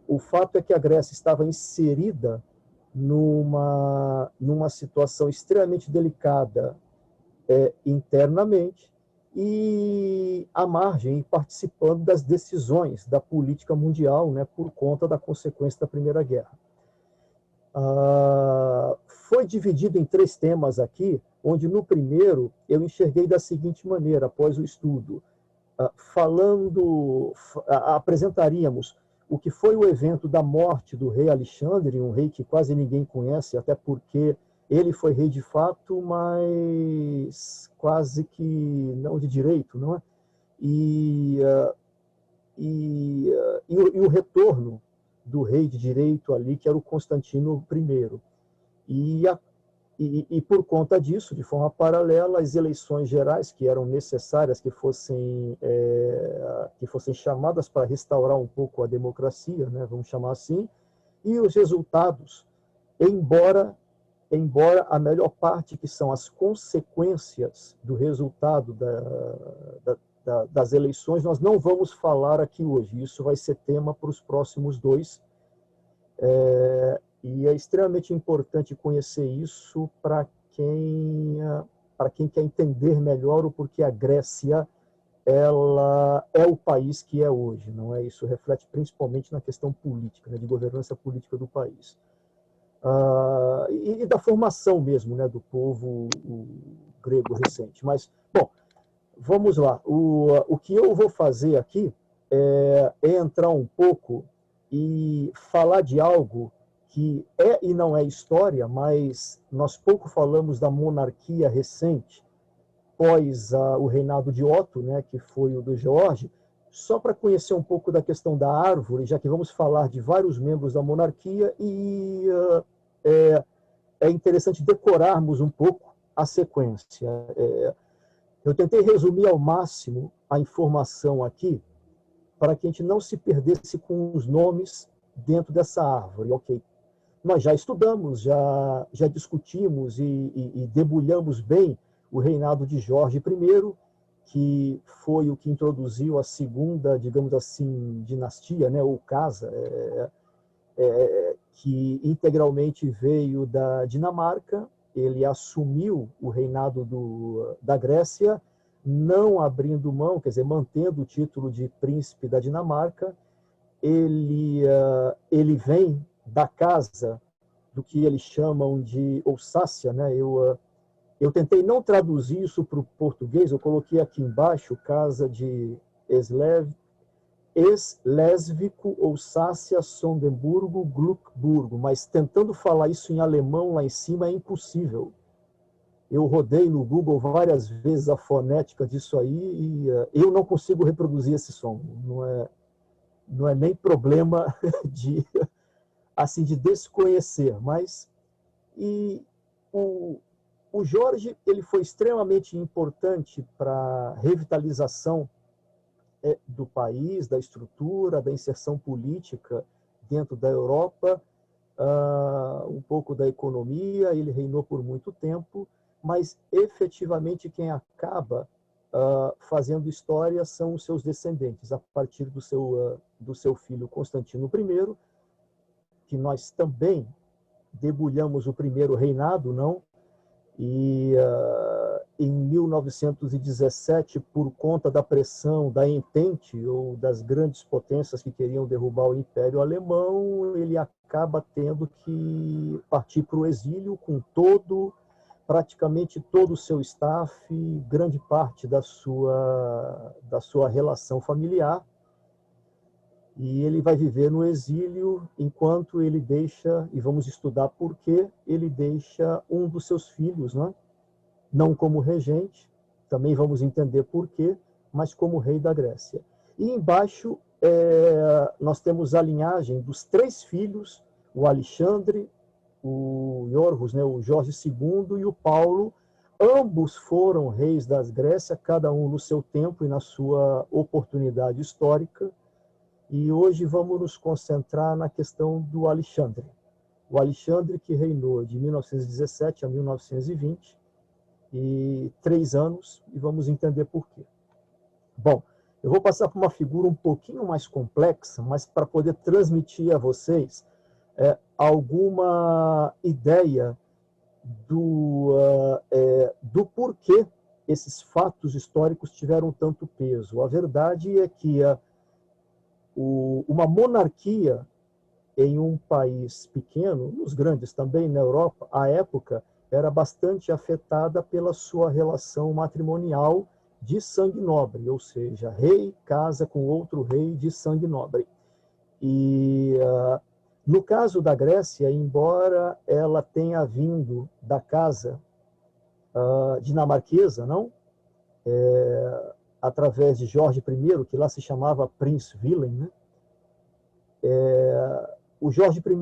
o fato é que a Grécia estava inserida numa situação extremamente delicada internamente e à margem, participando das decisões da política mundial, né, por conta da consequência da Primeira Guerra. Foi dividido em 3 temas aqui, onde no primeiro eu enxerguei da seguinte maneira, após o estudo. Apresentaríamos o que foi o evento da morte do rei Alexandre, um rei que quase ninguém conhece, até porque ele foi rei de fato, mas quase que não de direito, não é? E o retorno do rei de direito ali, que era o Constantino I. E por conta disso, de forma paralela, as eleições gerais, que eram necessárias que fossem chamadas para restaurar um pouco a democracia, né, vamos chamar assim, e os resultados, embora a melhor parte, que são as consequências do resultado das eleições, nós não vamos falar aqui hoje. Isso vai ser tema para os próximos 2. E é extremamente importante conhecer isso para quem quer entender melhor o porquê a Grécia ela é o país que é hoje, não é? Isso reflete principalmente na questão política, né, de governança política do país. E da formação mesmo, né, do povo grego recente. Mas, bom, vamos lá. O que eu vou fazer aqui é entrar um pouco e falar de algo que é e não é história, mas nós pouco falamos da monarquia recente, pós o reinado de Otto, né, que foi o do George, só para conhecer um pouco da questão da árvore, já que vamos falar de vários membros da monarquia, e é interessante decorarmos um pouco a sequência. Eu tentei resumir ao máximo a informação aqui, para que a gente não se perdesse com os nomes dentro dessa árvore, ok? Nós já estudamos, já discutimos e debulhamos bem o reinado de Jorge I, que foi o que introduziu a segunda, digamos assim, dinastia, né, ou casa, que integralmente veio da Dinamarca. Ele assumiu o reinado da Grécia, não abrindo mão, quer dizer, mantendo o título de príncipe da Dinamarca. Ele vem da casa do que eles chamam de Alsácia, né? Eu tentei não traduzir isso para o português, eu coloquei aqui embaixo, casa de Eslésvico, Alsácia, Sonderburgo, Gluckburgo, mas tentando falar isso em alemão lá em cima é impossível. Eu rodei no Google várias vezes a fonética disso aí e eu não consigo reproduzir esse som. Não é nem problema de desconhecer, mas o Jorge ele foi extremamente importante para a revitalização do país, da estrutura, da inserção política dentro da Europa, um pouco da economia. Ele reinou por muito tempo, mas efetivamente quem acaba fazendo história são os seus descendentes, a partir do seu filho Constantino I, que nós também debulhamos o primeiro reinado, não? E em 1917, por conta da pressão da Entente, ou das grandes potências que queriam derrubar o Império Alemão, ele acaba tendo que partir para o exílio com praticamente todo o seu staff, grande parte da sua relação familiar. E ele vai viver no exílio enquanto ele deixa, e vamos estudar por que ele deixa um dos seus filhos, né? Não como regente, também vamos entender por quê, mas como rei da Grécia. E embaixo nós temos a linhagem dos 3 filhos, o Alexandre, o Iorvos, né, o Jorge II e o Paulo. Ambos foram reis das Grécia, cada um no seu tempo e na sua oportunidade histórica. E hoje vamos nos concentrar na questão do Alexandre. O Alexandre, que reinou de 1917 a 1920, e 3 anos, e vamos entender por quê. Bom, Eu vou passar por uma figura um pouquinho mais complexa, mas para poder transmitir a vocês alguma ideia do porquê esses fatos históricos tiveram tanto peso. A verdade é que uma monarquia em um país pequeno, nos grandes também, na Europa, à época, era bastante afetada pela sua relação matrimonial de sangue nobre, ou seja, rei casa com outro rei de sangue nobre. E no caso da Grécia, embora ela tenha vindo da casa dinamarquesa, não? Através de Jorge I, que lá se chamava Prince Willem, né? O Jorge I,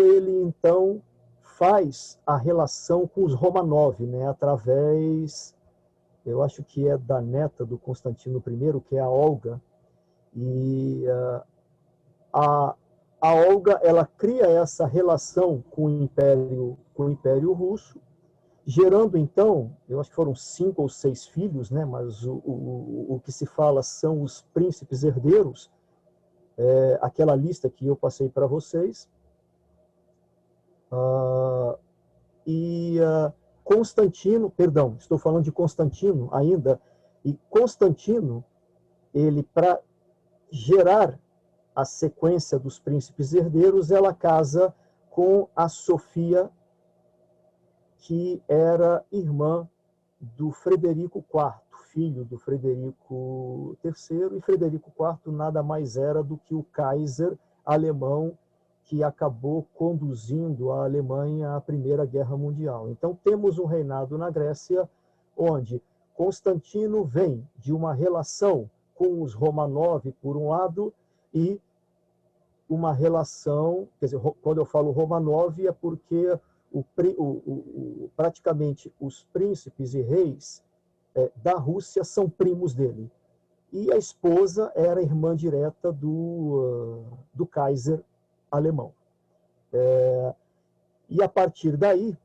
ele então faz a relação com os Romanov, né? Através, eu acho que é da neta do Constantino I, que é a Olga, e a Olga, ela cria essa relação com o Império Russo, gerando, então, eu acho que foram 5 ou 6 filhos, né? Mas o que se fala são os príncipes herdeiros, aquela lista que eu passei para vocês. Constantino, perdão, estou falando de Constantino ainda, e Constantino, ele, para gerar a sequência dos príncipes herdeiros, ela casa com a Sofia, que era irmã do Frederico IV, filho do Frederico III, e Frederico IV nada mais era do que o Kaiser alemão que acabou conduzindo a Alemanha à Primeira Guerra Mundial. Então, temos um reinado na Grécia onde Constantino vem de uma relação com os Romanov, por um lado, e uma relação, quer dizer, quando eu falo Romanov, é porque praticamente os príncipes e reis da Rússia são primos dele. E a esposa era irmã direta do Kaiser alemão. E a partir daí,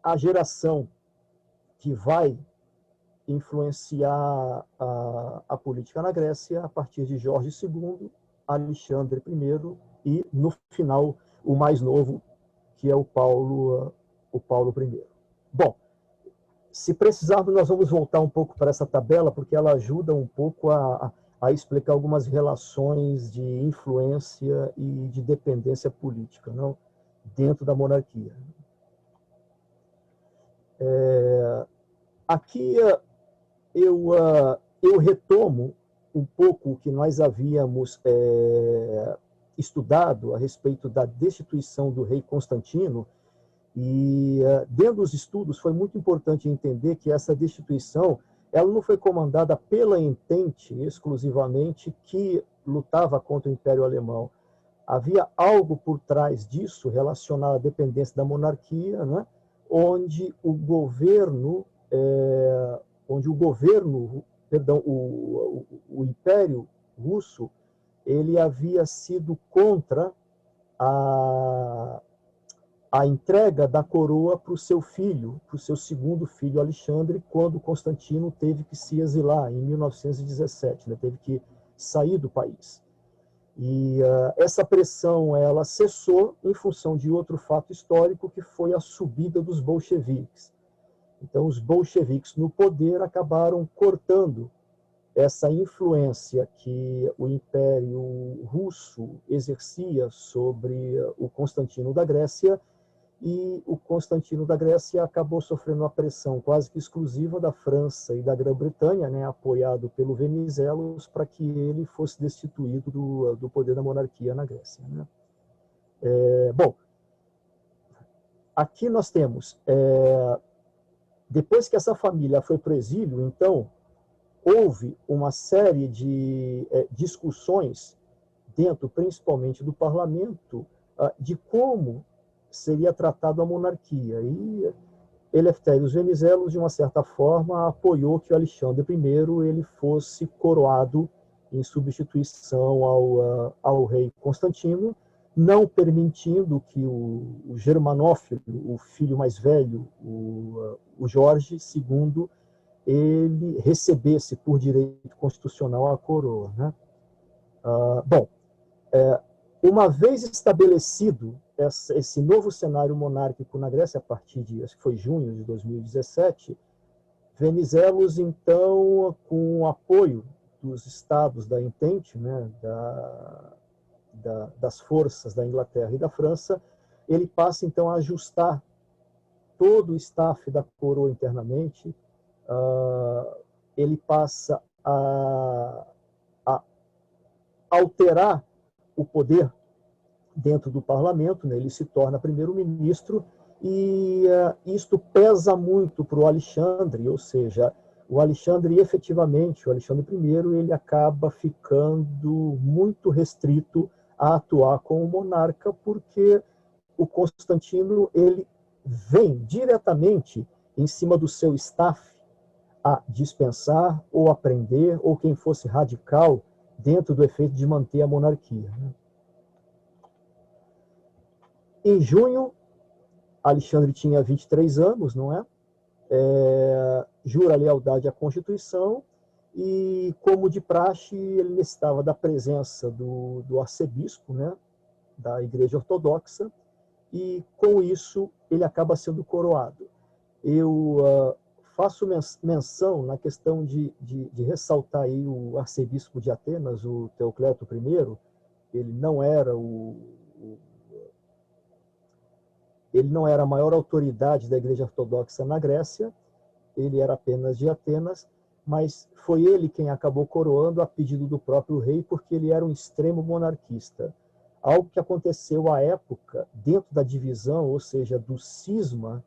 a geração que vai influenciar a política na Grécia, a partir de Jorge II, Alexandre I e, no final, o mais novo, que é o Paulo I. Bom, se precisarmos, nós vamos voltar um pouco para essa tabela, porque ela ajuda um pouco a explicar algumas relações de influência e de dependência política, não? Dentro da monarquia. Aqui eu retomo um pouco o que nós havíamos estudado a respeito da destituição do rei Constantino, e dentro dos estudos foi muito importante entender que essa destituição ela não foi comandada pela Entente exclusivamente que lutava contra o Império Alemão. Havia algo por trás disso relacionado à dependência da monarquia, né? onde o governo, perdão, o Império Russo, ele havia sido contra a entrega da coroa para o seu filho, para o seu segundo filho, Alexandre, quando Constantino teve que se exilar, em 1917, né? Teve que sair do país. E essa pressão ela cessou em função de outro fato histórico, que foi a subida dos bolcheviques. Então, os bolcheviques no poder acabaram cortando essa influência que o Império Russo exercia sobre o Constantino da Grécia, e o Constantino da Grécia acabou sofrendo uma pressão quase que exclusiva da França e da Grã-Bretanha, né, apoiado pelo Venizelos, para que ele fosse destituído do poder da monarquia na Grécia. Né? Bom, aqui nós temos, depois que essa família foi para o exílio, então, houve uma série de discussões dentro, principalmente do parlamento, de como seria tratado a monarquia. E Elefthérios Venizelos, de uma certa forma, apoiou que o Alexandre I ele fosse coroado em substituição ao rei Constantino, não permitindo que o germanófilo, o filho mais velho, o Jorge II, ele recebesse por direito constitucional a coroa, né? Bom, uma vez estabelecido esse novo cenário monárquico na Grécia, a partir de, acho que foi junho de 2017, Venizelos, então, com o apoio dos estados da Entente, né, das forças da Inglaterra e da França, ele passa, então, a ajustar todo o staff da coroa internamente, ele passa a alterar o poder dentro do parlamento, né? Ele se torna primeiro-ministro, e isto pesa muito para o Alexandre, ou seja, o Alexandre, efetivamente, o Alexandre I, ele acaba ficando muito restrito a atuar como monarca, porque o Constantino, ele vem diretamente em cima do seu staff a dispensar ou a prender, ou quem fosse radical dentro do efeito de manter a monarquia. Em junho, Alexandre tinha 23 anos, não é? Jura lealdade à Constituição e, como de praxe, ele necessitava da presença do arcebispo, né, da Igreja Ortodoxa, e, com isso, ele acaba sendo coroado. Eu faço menção na questão de ressaltar aí o arcebispo de Atenas, o Teocleto I. Ele não era ele não era a maior autoridade da Igreja Ortodoxa na Grécia, ele era apenas de Atenas, mas foi ele quem acabou coroando a pedido do próprio rei, porque ele era um extremo monarquista. Algo que aconteceu à época, dentro da divisão, ou seja, do cisma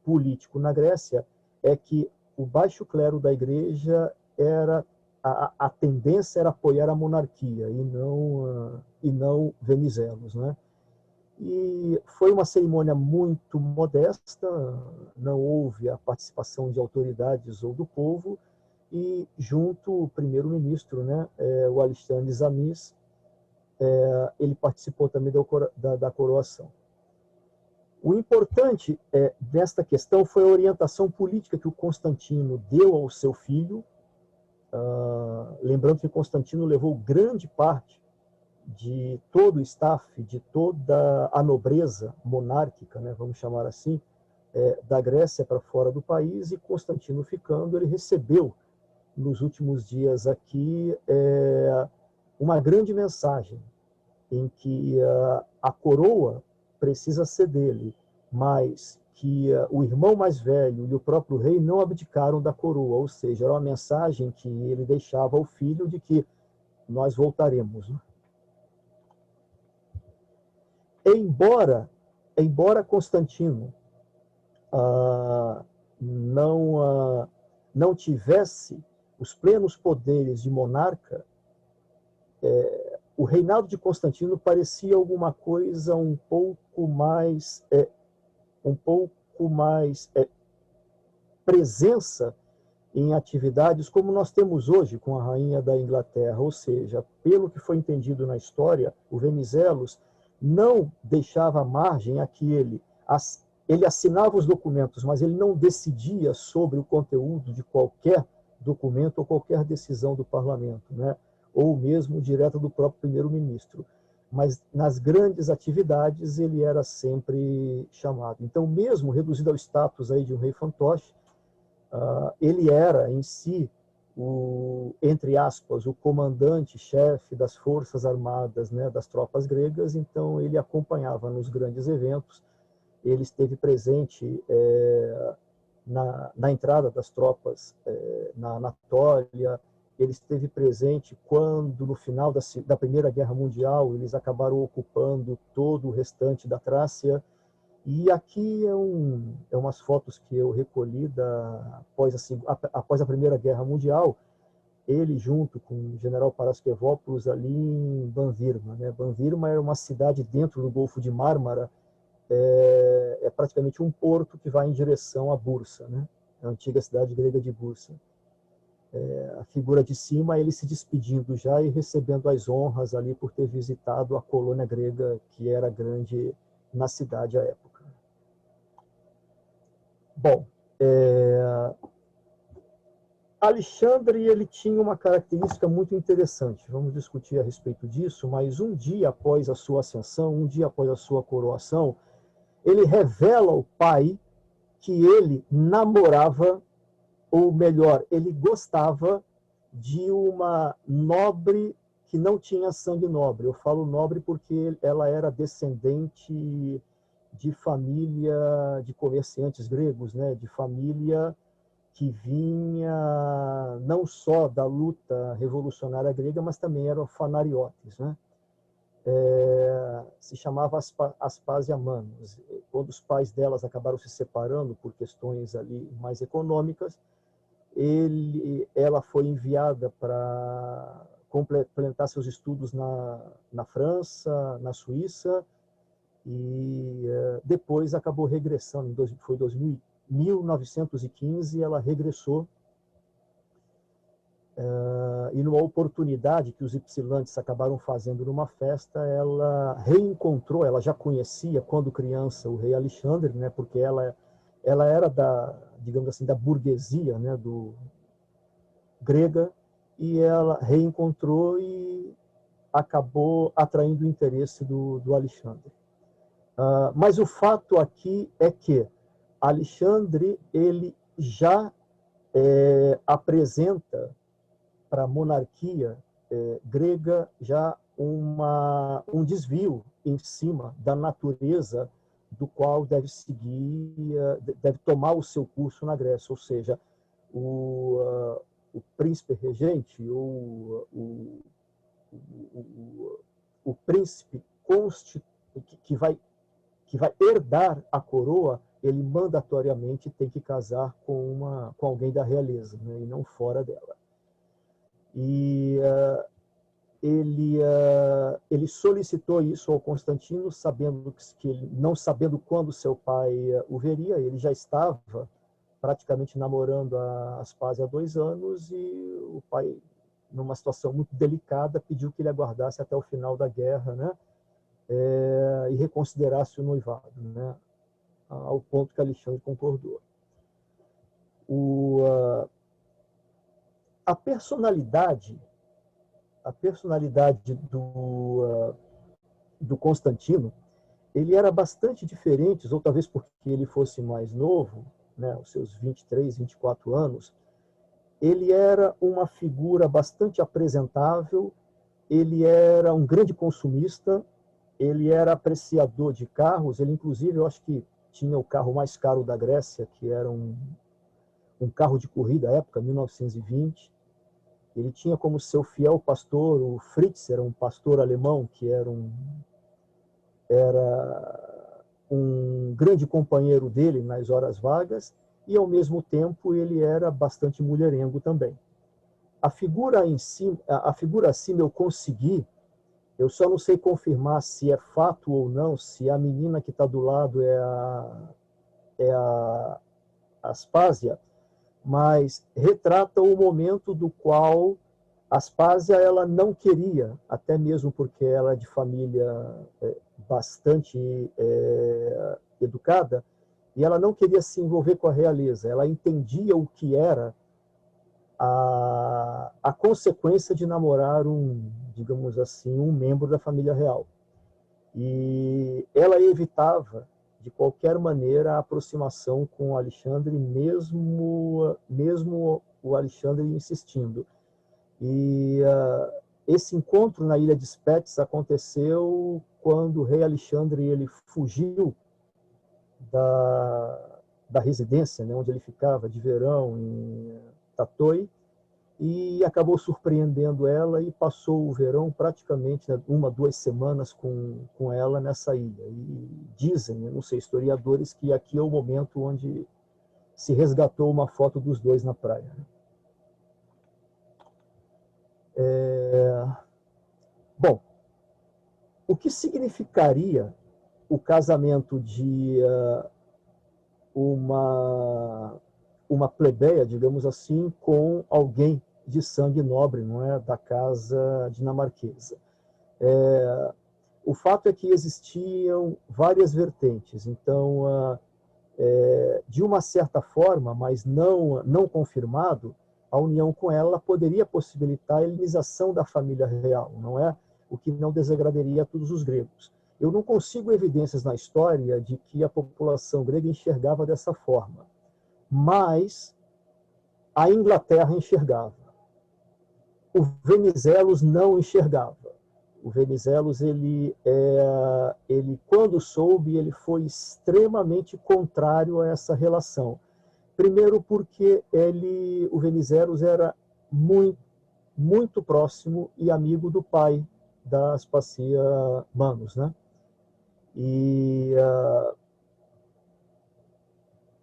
político na Grécia, é que o baixo clero da igreja era a tendência era apoiar a monarquia e não Venizelos, né? E foi uma cerimônia muito modesta, não houve a participação de autoridades ou do povo, e junto o primeiro-ministro, né, o Alexandre Zamis, ele participou também da coroação. O importante desta questão foi a orientação política que o Constantino deu ao seu filho, lembrando que Constantino levou grande parte de todo o staff, de toda a nobreza monárquica, né, vamos chamar assim, da Grécia para fora do país, e Constantino ficando, ele recebeu, nos últimos dias aqui, uma grande mensagem, em que a coroa precisa ser dele, mas que o irmão mais velho e o próprio rei não abdicaram da coroa, ou seja, era uma mensagem que ele deixava ao filho de que nós voltaremos. Embora Constantino não tivesse os plenos poderes de monarca, o reinado de Constantino parecia alguma coisa um pouco mais presença em atividades como nós temos hoje com a rainha da Inglaterra, ou seja, pelo que foi entendido na história, o Venizelos não deixava margem a que ele assinava os documentos, mas ele não decidia sobre o conteúdo de qualquer documento ou qualquer decisão do parlamento, né? Ou mesmo direta do próprio primeiro-ministro. Mas nas grandes atividades ele era sempre chamado. Então, mesmo reduzido ao status aí de um rei fantoche, ele era em si entre aspas, o comandante-chefe das forças armadas, né, das tropas gregas. Então ele acompanhava nos grandes eventos, ele esteve presente na entrada das tropas na Anatólia, ele esteve presente quando, no final da Primeira Guerra Mundial, eles acabaram ocupando todo o restante da Trácia. E aqui umas fotos que eu recolhi após a Primeira Guerra Mundial, ele junto com o general Paraskevopoulos ali em Banvirma. Né? Banvirma era uma cidade dentro do Golfo de Mármara, praticamente um porto que vai em direção a Bursa, né? A antiga cidade grega de Bursa. A figura de cima, ele se despedindo já e recebendo as honras ali por ter visitado a colônia grega, que era grande na cidade à época. Bom, Alexandre, ele tinha uma característica muito interessante. Vamos discutir a respeito disso, mas um dia após a sua ascensão, um dia após a sua coroação, ele revela ao pai que ele namorava, ou melhor, ele gostava de uma nobre que não tinha sangue nobre. Eu falo nobre porque ela era descendente de família de comerciantes gregos, né? De família que vinha não só da luta revolucionária grega, mas também eram fanariotes, né? Se chamava Aspasia Manos. Quando os pais delas acabaram se separando por questões ali mais econômicas, ela foi enviada para complementar seus estudos na França, na Suíça, e depois acabou regressando, foi 1915, ela regressou, e numa oportunidade que os ypsilantes acabaram fazendo numa festa, ela reencontrou, ela já conhecia quando criança o rei Alexandre, né, porque ela era digamos assim, da burguesia, né, grega, e ela reencontrou e acabou atraindo o interesse do Alexandre. Mas o fato aqui é que Alexandre, ele já apresenta para a monarquia grega já um desvio em cima da natureza do qual deve seguir, deve tomar o seu curso na Grécia, ou seja, o príncipe regente, ou o príncipe que vai herdar a coroa, ele mandatoriamente tem que casar com alguém da realeza, né, e não fora dela. E ele solicitou isso ao Constantino, não sabendo quando seu pai o veria. Ele já estava praticamente namorando a Aspásia há 2 anos, e o pai, numa situação muito delicada, pediu que ele aguardasse até o final da guerra, né, e reconsiderasse o noivado, né, ao ponto que Alexandre concordou. A personalidade do Constantino, ele era bastante diferente, ou talvez porque ele fosse mais novo, né, os seus 23, 24 anos, ele era uma figura bastante apresentável, ele era um grande consumista, ele era apreciador de carros, ele inclusive, eu acho que tinha o carro mais caro da Grécia, que era um carro de corrida à época, 1920. Ele tinha como seu fiel pastor o Fritz, era um pastor alemão que era um grande companheiro dele nas horas vagas, e ao mesmo tempo ele era bastante mulherengo também. A figura acima eu consegui, eu só não sei confirmar se é fato ou não, se a menina que está do lado é a Aspásia, mas retrata o momento do qual Aspásia ela não queria, até mesmo porque ela é de família bastante educada, e ela não queria se envolver com a realeza. Ela entendia o que era a consequência de namorar digamos assim, um membro da família real. E ela evitava de qualquer maneira a aproximação com o Alexandre, mesmo o Alexandre insistindo. E esse encontro na ilha de Spetses aconteceu quando o rei Alexandre ele fugiu da residência, né, onde ele ficava de verão em Tatoi, e acabou surpreendendo ela e passou o verão praticamente, né, 1, 2 semanas com ela nessa ilha. E dizem, eu não sei, historiadores, que aqui é o momento onde se resgatou uma foto dos dois na praia. Bom, o que significaria o casamento de uma plebeia, digamos assim, com alguém de sangue nobre, não é, da casa dinamarquesa? O fato é que existiam várias vertentes. Então, de uma certa forma, mas não confirmado, a união com ela poderia possibilitar a helenização da família real, não é? O que não desagradaria a todos os gregos. Eu não consigo evidências na história de que a população grega enxergava dessa forma, mas a Inglaterra enxergava. O Venizelos não enxergava. O Venizelos, ele quando soube, ele foi extremamente contrário a essa relação. Primeiro porque o Venizelos era muito próximo e amigo do pai da Aspasia Manos, né? E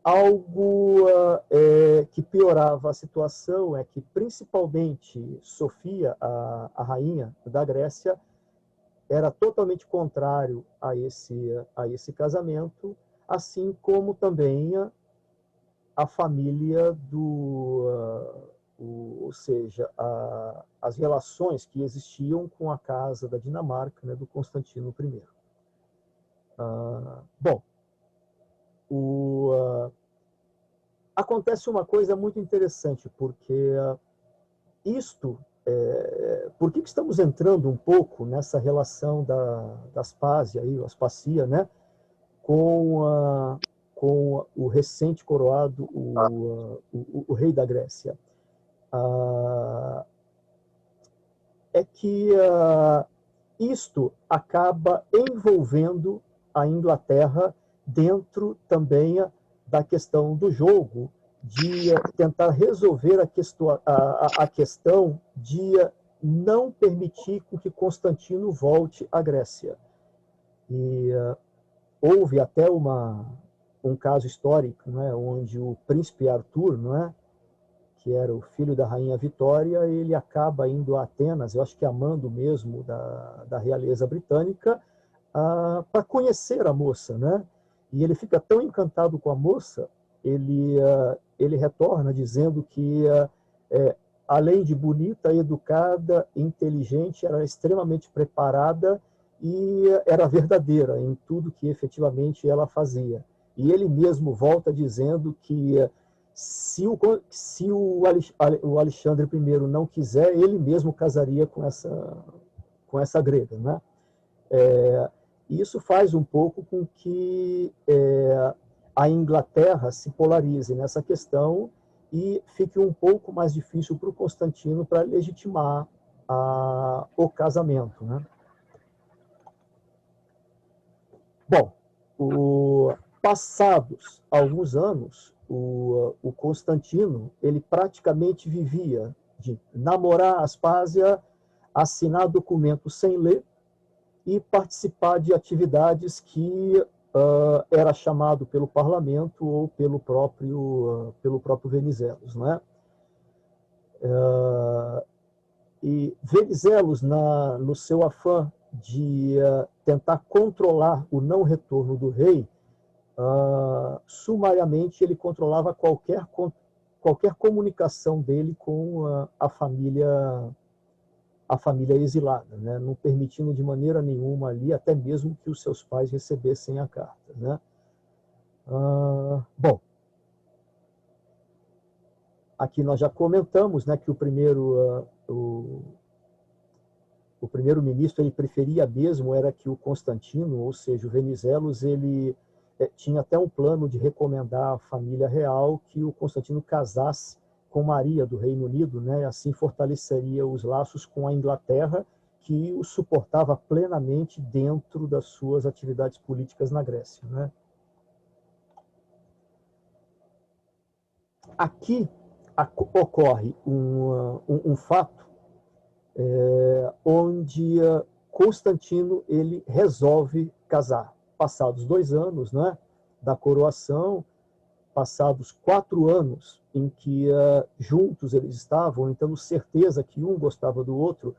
algo que piorava a situação é que, principalmente, Sofia, a rainha da Grécia, era totalmente contrário a esse casamento, assim como também a família ou seja, as relações que existiam com a casa da Dinamarca, né, do Constantino I. Bom, acontece uma coisa muito interessante, porque por que estamos entrando um pouco nessa relação da Aspásia, a Aspasia, né, com o recente coroado, o rei da Grécia? É que isto acaba envolvendo a Inglaterra dentro também da questão do jogo, de tentar resolver a questão de não permitir que Constantino volte à Grécia. E houve até um caso histórico, né, onde o príncipe Arthur, não é, que era o filho da rainha Vitória, ele acaba indo a Atenas, eu acho que amando mesmo da realeza britânica, para conhecer a moça, né? E ele fica tão encantado com a moça, ele retorna dizendo que, além de bonita, educada, inteligente, era extremamente preparada e era verdadeira em tudo que efetivamente ela fazia. E ele mesmo volta dizendo que se o Alexandre I não quiser, ele mesmo casaria com essa grega, né? Isso faz um pouco com que a Inglaterra se polarize nessa questão e fique um pouco mais difícil para o Constantino para legitimar o casamento, né? Bom, passados alguns anos, o Constantino, ele praticamente vivia de namorar Aspásia, assinar documentos sem ler e participar de atividades que era chamado pelo parlamento ou pelo próprio Venizelos, né? E Venizelos, no seu afã de tentar controlar o não retorno do rei, sumariamente ele controlava qualquer comunicação dele com a família exilada, né? Não permitindo de maneira nenhuma ali, até mesmo que os seus pais recebessem a carta, né? Bom, aqui nós já comentamos, né, que o primeiro-ministro ele preferia mesmo era que o Constantino, ou seja, o Venizelos, ele tinha até um plano de recomendar à família real que o Constantino casasse com Maria do Reino Unido, né? Assim fortaleceria os laços com a Inglaterra, que o suportava plenamente dentro das suas atividades políticas na Grécia, né? Aqui ocorre um fato onde Constantino ele resolve casar. Passados 2 anos, né, da coroação, passados 4 anos em que juntos eles estavam, tendo certeza que um gostava do outro,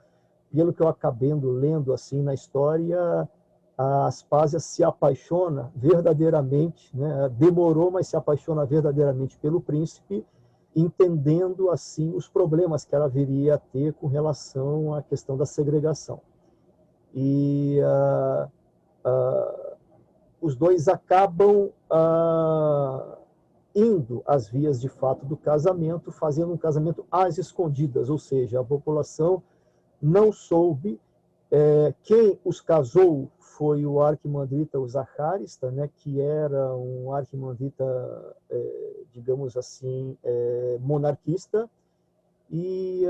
pelo que eu acabei lendo assim na história, a Aspásia se apaixona verdadeiramente, né, demorou, mas se apaixona verdadeiramente pelo príncipe, entendendo assim os problemas que ela viria a ter com relação à questão da segregação. E os dois acabam indo às vias de fato do casamento, fazendo um casamento às escondidas, ou seja, a população não soube. Quem os casou foi o arquimandrita, o Zacharista, né, que era um arquimandrita, digamos assim, monarquista, e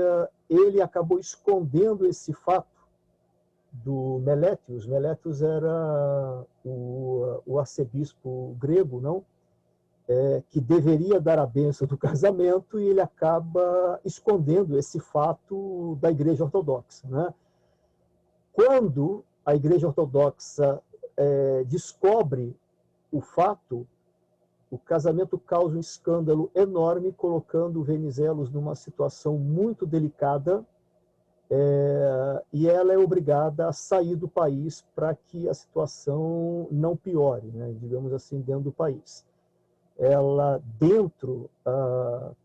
ele acabou escondendo esse fato do Melétios. Melétios era o arcebispo grego, não? Que deveria dar a bênção do casamento, e ele acaba escondendo esse fato da Igreja Ortodoxa, né? Quando a Igreja Ortodoxa descobre o fato, o casamento causa um escândalo enorme, colocando Venizelos numa situação muito delicada, e ela é obrigada a sair do país para que a situação não piore, né, digamos assim, dentro do país. Ela, dentro,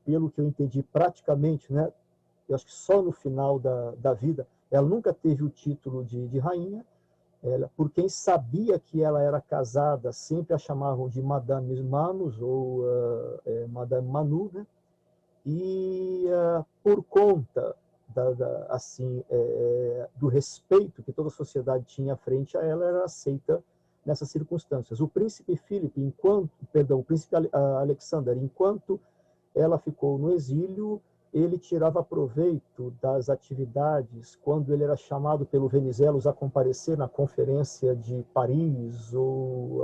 pelo que eu entendi, praticamente, né, eu acho que só no final da vida, ela nunca teve o título de rainha. Por quem sabia que ela era casada, sempre a chamavam de Madame Manus, ou Madame Manu, né? E por conta assim, do respeito que toda a sociedade tinha frente a ela, era aceita nessas circunstâncias. O príncipe o príncipe Alexander, enquanto ela ficou no exílio, ele tirava proveito das atividades, quando ele era chamado pelo Venizelos a comparecer na conferência de Paris ou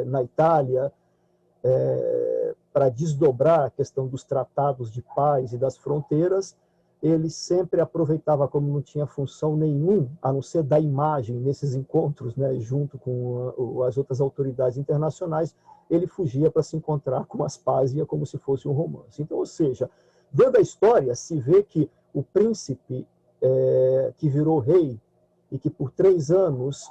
na Itália, para desdobrar a questão dos tratados de paz e das fronteiras. Ele sempre aproveitava, como não tinha função nenhuma, a não ser da imagem nesses encontros, né, junto com as outras autoridades internacionais, ele fugia para se encontrar com Aspásia como se fosse um romance. Então, ou seja, dentro da história se vê que o príncipe que virou rei e que por 3 anos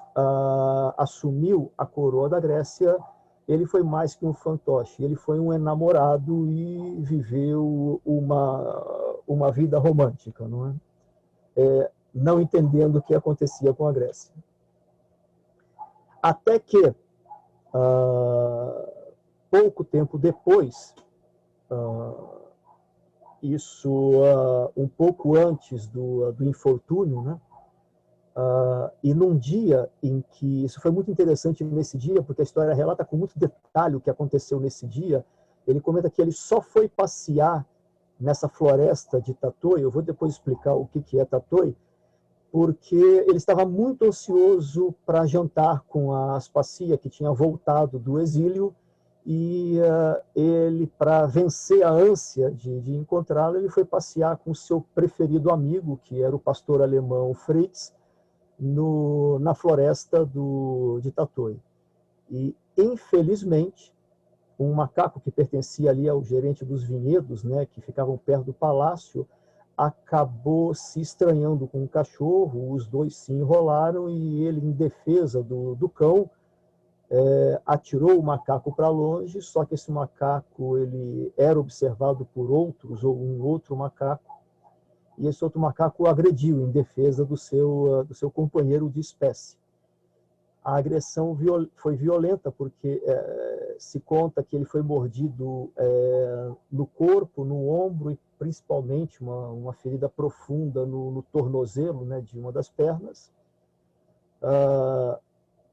assumiu a coroa da Grécia, ele foi mais que um fantoche, ele foi um enamorado e viveu uma vida romântica, não é? Não entendendo o que acontecia com a Grécia. Até que, pouco tempo depois, um pouco antes do infortúnio, né? E num dia em que, isso foi muito interessante nesse dia, porque a história relata com muito detalhe o que aconteceu nesse dia. Ele comenta que ele só foi passear nessa floresta de Tatoi. Eu vou depois explicar o que é Tatoi, porque ele estava muito ansioso para jantar com a Aspasia, que tinha voltado do exílio, e ele, para vencer a ânsia de encontrá-lo, ele foi passear com o seu preferido amigo, que era o pastor alemão Fritz, na floresta de Tatoi. E, infelizmente, um macaco que pertencia ali ao gerente dos vinhedos, né, que ficavam perto do palácio, acabou se estranhando com o cachorro. Os dois se enrolaram e ele, em defesa do cão, atirou o macaco para longe. Só que esse macaco ele era observado por outros, ou um outro macaco, e esse outro macaco o agrediu em defesa do seu companheiro de espécie. A agressão foi violenta, porque se conta que ele foi mordido no corpo, no ombro, e principalmente uma ferida profunda no tornozelo, né, de uma das pernas.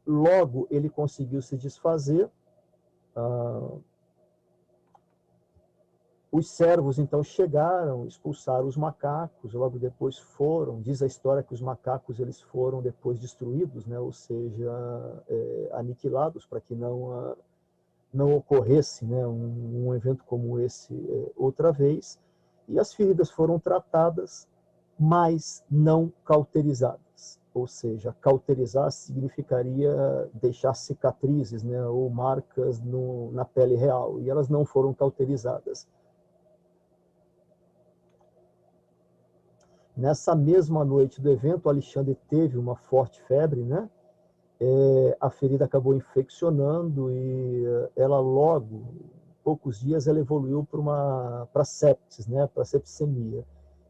Logo ele conseguiu se desfazer. Os servos, então, chegaram, expulsaram os macacos, logo depois diz a história que os macacos eles foram depois destruídos, né, ou seja, aniquilados, para que não ocorresse, né, um evento como esse outra vez. E as feridas foram tratadas, mas não cauterizadas. Ou seja, cauterizar significaria deixar cicatrizes, né, ou marcas na pele real, e elas não foram cauterizadas. Nessa mesma noite do evento, Alexandre teve uma forte febre, né? A ferida acabou infeccionando e ela logo, poucos dias, ela evoluiu para sepsis, né? Para sepsemia.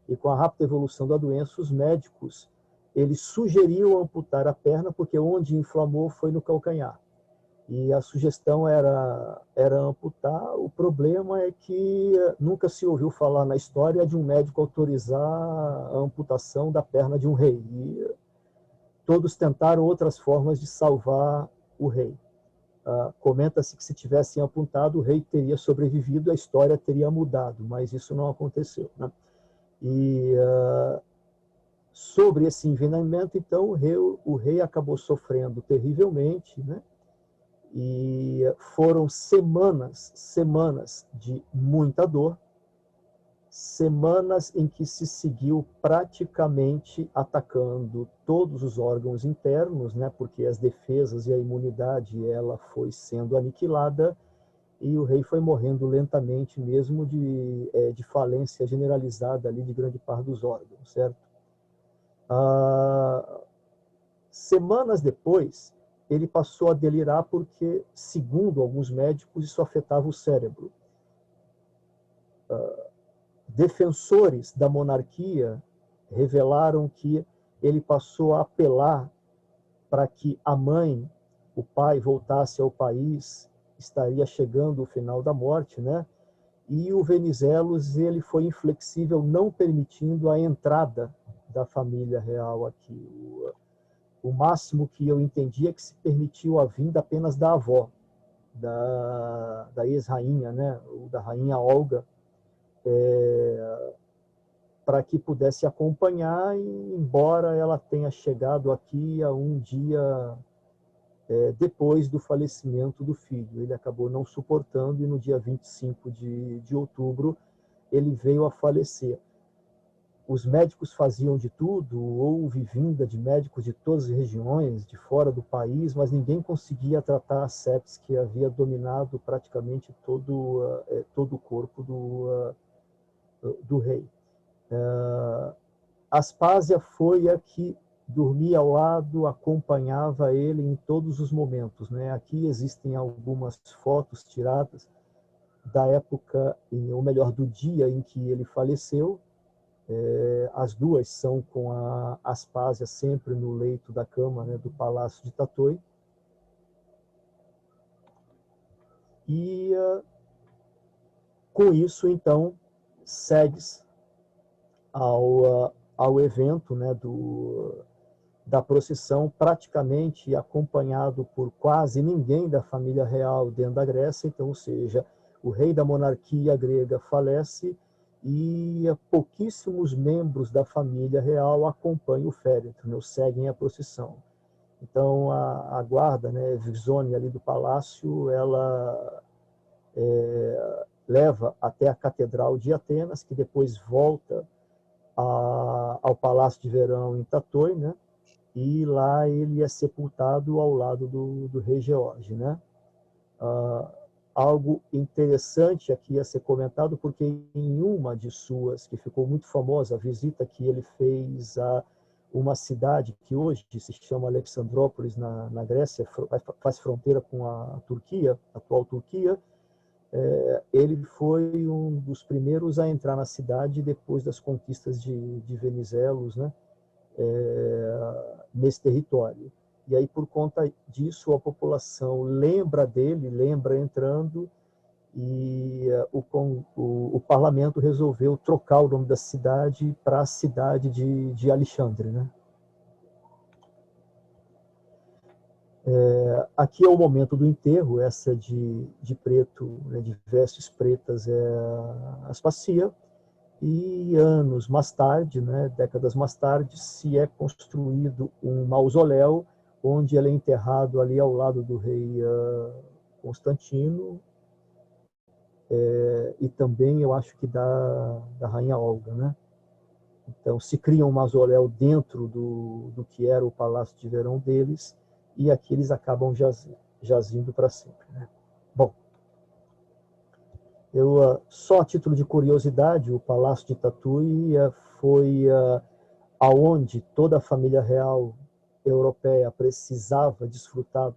E com a rápida evolução da doença, os médicos eles sugeriram amputar a perna, porque onde inflamou foi no calcanhar. E a sugestão era amputar. O problema é que nunca se ouviu falar na história de um médico autorizar a amputação da perna de um rei. E todos tentaram outras formas de salvar o rei. Comenta-se que se tivessem amputado, o rei teria sobrevivido, a história teria mudado, mas isso não aconteceu, né? E sobre esse envenenamento, então, o rei acabou sofrendo terrivelmente, né? E foram semanas de muita dor, semanas em que se seguiu praticamente atacando todos os órgãos internos, né, porque as defesas e a imunidade ela foi sendo aniquilada e o rei foi morrendo lentamente mesmo de falência generalizada ali de grande parte dos órgãos, certo? Semanas depois, ele passou a delirar porque, segundo alguns médicos, isso afetava o cérebro. Defensores da monarquia revelaram que ele passou a apelar para que a mãe, o pai, voltasse ao país, estaria chegando o final da morte, né? E o Venizelos ele foi inflexível, não permitindo a entrada da família real aqui. O máximo que eu entendi é que se permitiu a vinda apenas da avó, da ex-rainha, né? Ou da rainha Olga, para que pudesse acompanhar, e embora ela tenha chegado aqui a um dia depois do falecimento do filho. Ele acabou não suportando e no dia 25 de outubro ele veio a falecer. Os médicos faziam de tudo, houve vinda de médicos de todas as regiões, de fora do país, mas ninguém conseguia tratar a sepsis que havia dominado praticamente todo o corpo do rei. Aspásia foi a que dormia ao lado, acompanhava ele em todos os momentos, né? Aqui existem algumas fotos tiradas da época, ou melhor, do dia em que ele faleceu. As duas são com a Aspásia sempre no leito da cama, né, do Palácio de Tatoi. E com isso, então, segue-se ao evento, né, da procissão, praticamente acompanhado por quase ninguém da família real dentro da Grécia, então, ou seja, o rei da monarquia grega falece e pouquíssimos membros da família real acompanham o féretro, né, seguem a procissão. Então, a guarda, né, Visone ali do palácio, ela leva até a Catedral de Atenas, que depois volta ao Palácio de Verão em Tatoi, né? E lá ele é sepultado ao lado do rei George, né? Algo interessante aqui a ser comentado, porque em uma de suas, que ficou muito famosa, a visita que ele fez a uma cidade que hoje se chama Alexandrópolis, na Grécia, faz fronteira com a Turquia, a atual Turquia. Ele foi um dos primeiros a entrar na cidade depois das conquistas de Venizelos, né? Nesse território. E aí, por conta disso, a população lembra dele, lembra entrando, e o parlamento resolveu trocar o nome da cidade para a cidade de Alexandre, né? Aqui é o momento do enterro, essa de preto, né, de vestes pretas, é a Aspasia, e anos mais tarde, né, décadas mais tarde, se é construído um mausoléu onde ele é enterrado ali ao lado do rei Constantino, e também eu acho que da rainha Olga, né? Então se cria um mausoléu dentro do que era o palácio de verão deles, e aqui eles acabam jazindo para sempre, né? Bom, só a título de curiosidade, o Palácio de Tatui foi aonde toda a família real europeia precisava desfrutar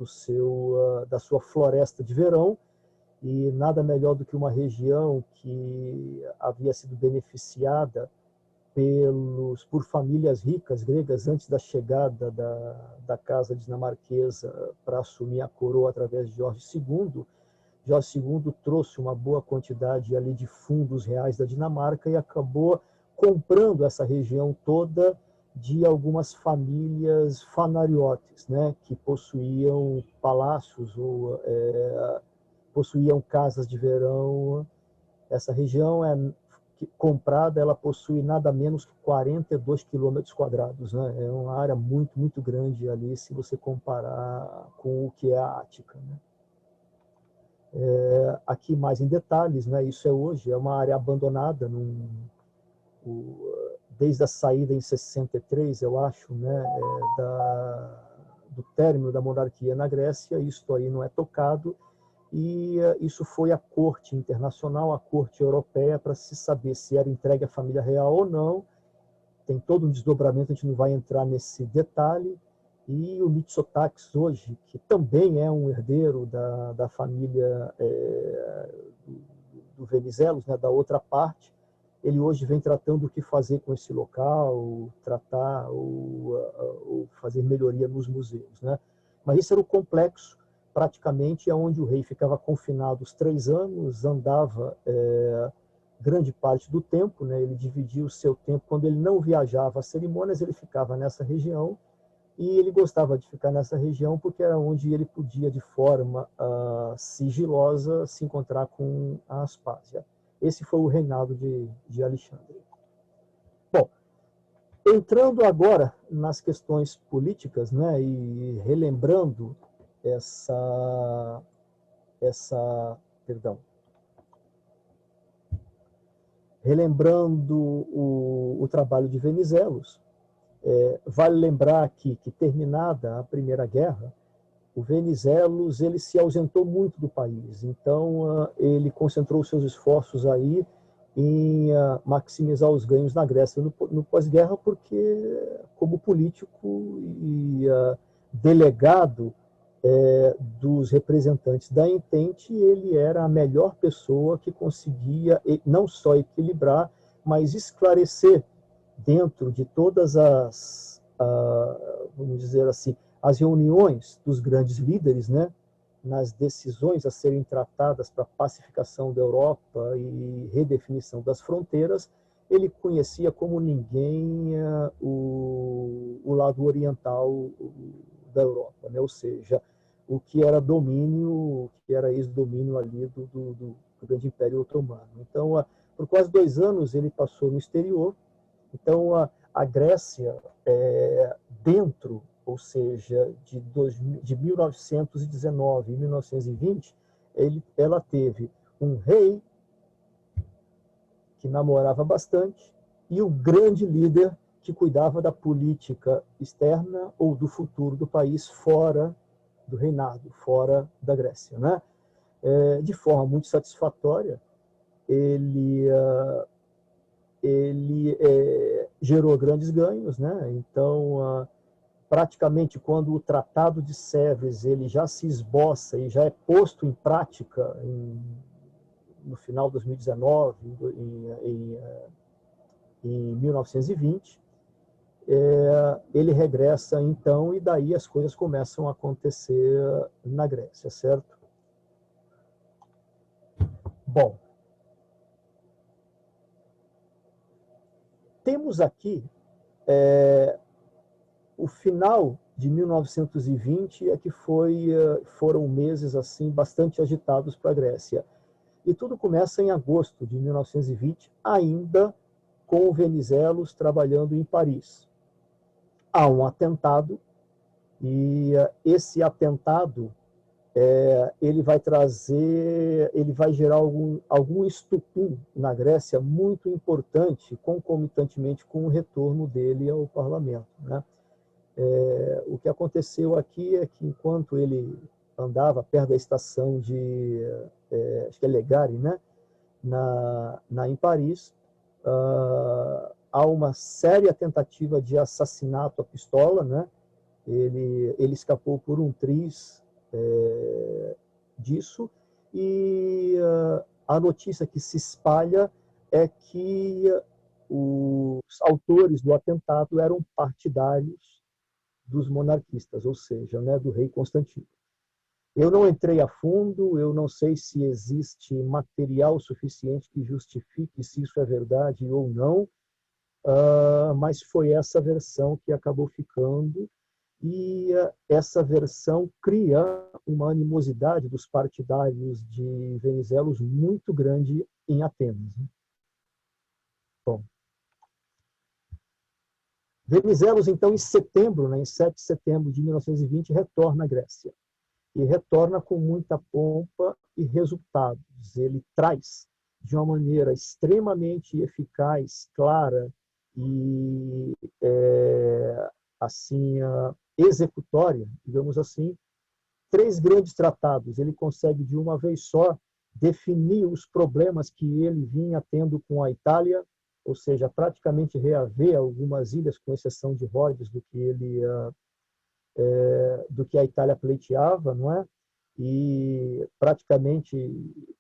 da sua floresta de verão, e nada melhor do que uma região que havia sido beneficiada por famílias ricas gregas antes da chegada da casa dinamarquesa para assumir a coroa através de Jorge II. Jorge II trouxe uma boa quantidade ali de fundos reais da Dinamarca e acabou comprando essa região toda de algumas famílias fanariotes, né, que possuíam palácios ou possuíam casas de verão. Essa região comprada, ela possui nada menos que 42 quilômetros quadrados, né? É uma área muito, muito grande ali, se você comparar com o que é a Ática, né? Aqui mais em detalhes, né? Isso é hoje, é uma área abandonada, desde a saída em 63, eu acho, né? Do término da monarquia na Grécia, isso aí não é tocado, e isso foi à corte internacional, à corte europeia, para se saber se era entregue à família real ou não. Tem todo um desdobramento, a gente não vai entrar nesse detalhe. E o Mitsotakis hoje, que também é um herdeiro da família do Venizelos, né, da outra parte, ele hoje vem tratando o que fazer com esse local, tratar ou fazer melhoria nos museus, né? Mas esse era o complexo, praticamente, onde o rei ficava confinado os 3 anos, andava grande parte do tempo, né? Ele dividia o seu tempo, quando ele não viajava às cerimônias, ele ficava nessa região, e ele gostava de ficar nessa região porque era onde ele podia, de forma sigilosa, se encontrar com a Aspásia. Esse foi o reinado de Alexandre. Bom, entrando agora nas questões políticas, né, e relembrando relembrando o trabalho de Venizelos, vale lembrar aqui que, terminada a Primeira Guerra, o Venizelos ele se ausentou muito do país, então ele concentrou seus esforços aí em maximizar os ganhos na Grécia no pós-guerra, porque, como político e delegado dos representantes da Entente, ele era a melhor pessoa que conseguia não só equilibrar, mas esclarecer dentro de todas vamos dizer assim, as reuniões dos grandes líderes, né, nas decisões a serem tratadas para a pacificação da Europa e redefinição das fronteiras. Ele conhecia como ninguém o lado oriental da Europa, né? Ou seja, o que era domínio, o que era ex-domínio ali do grande Império Otomano. Então, por quase 2 anos ele passou no exterior. Então, a Grécia, dentro, ou seja, de 1919 e 1920, ela teve um rei que namorava bastante e um grande líder que cuidava da política externa ou do futuro do país fora do reinado, fora da Grécia, né? De forma muito satisfatória, ele gerou grandes ganhos, né? Então, praticamente, quando o Tratado de Sèvres ele já se esboça e já é posto em prática no final de 2019, em 1920, ele regressa então, e daí as coisas começam a acontecer na Grécia, certo? Bom, temos aqui o final de 1920 é que foram meses assim bastante agitados para a Grécia. E tudo começa em agosto de 1920, ainda com o Venizelos trabalhando em Paris. Há um atentado, e esse atentado ele vai gerar algum estupim na Grécia muito importante, concomitantemente com o retorno dele ao parlamento, né? O que aconteceu aqui é que, enquanto ele andava perto da estação acho que é Legare, né, em Paris, há uma séria tentativa de assassinato à pistola, né? Ele escapou por um triz disso, e a notícia que se espalha é que os autores do atentado eram partidários dos monarquistas, ou seja, né, do rei Constantino. Eu não entrei a fundo, eu não sei se existe material suficiente que justifique se isso é verdade ou não, mas foi essa versão que acabou ficando, e essa versão cria uma animosidade dos partidários de Venizelos muito grande em Atenas. Bom, Venizelos, então, em setembro, né, em 7 de setembro de 1920, retorna à Grécia. E retorna com muita pompa e resultados. Ele traz, de uma maneira extremamente eficaz, clara e assim executória, digamos assim, 3 grandes tratados. Ele consegue, de uma vez só, definir os problemas que ele vinha tendo com a Itália, ou seja, praticamente reaver algumas ilhas, com exceção de Rhodes, do que a Itália pleiteava, não é? E praticamente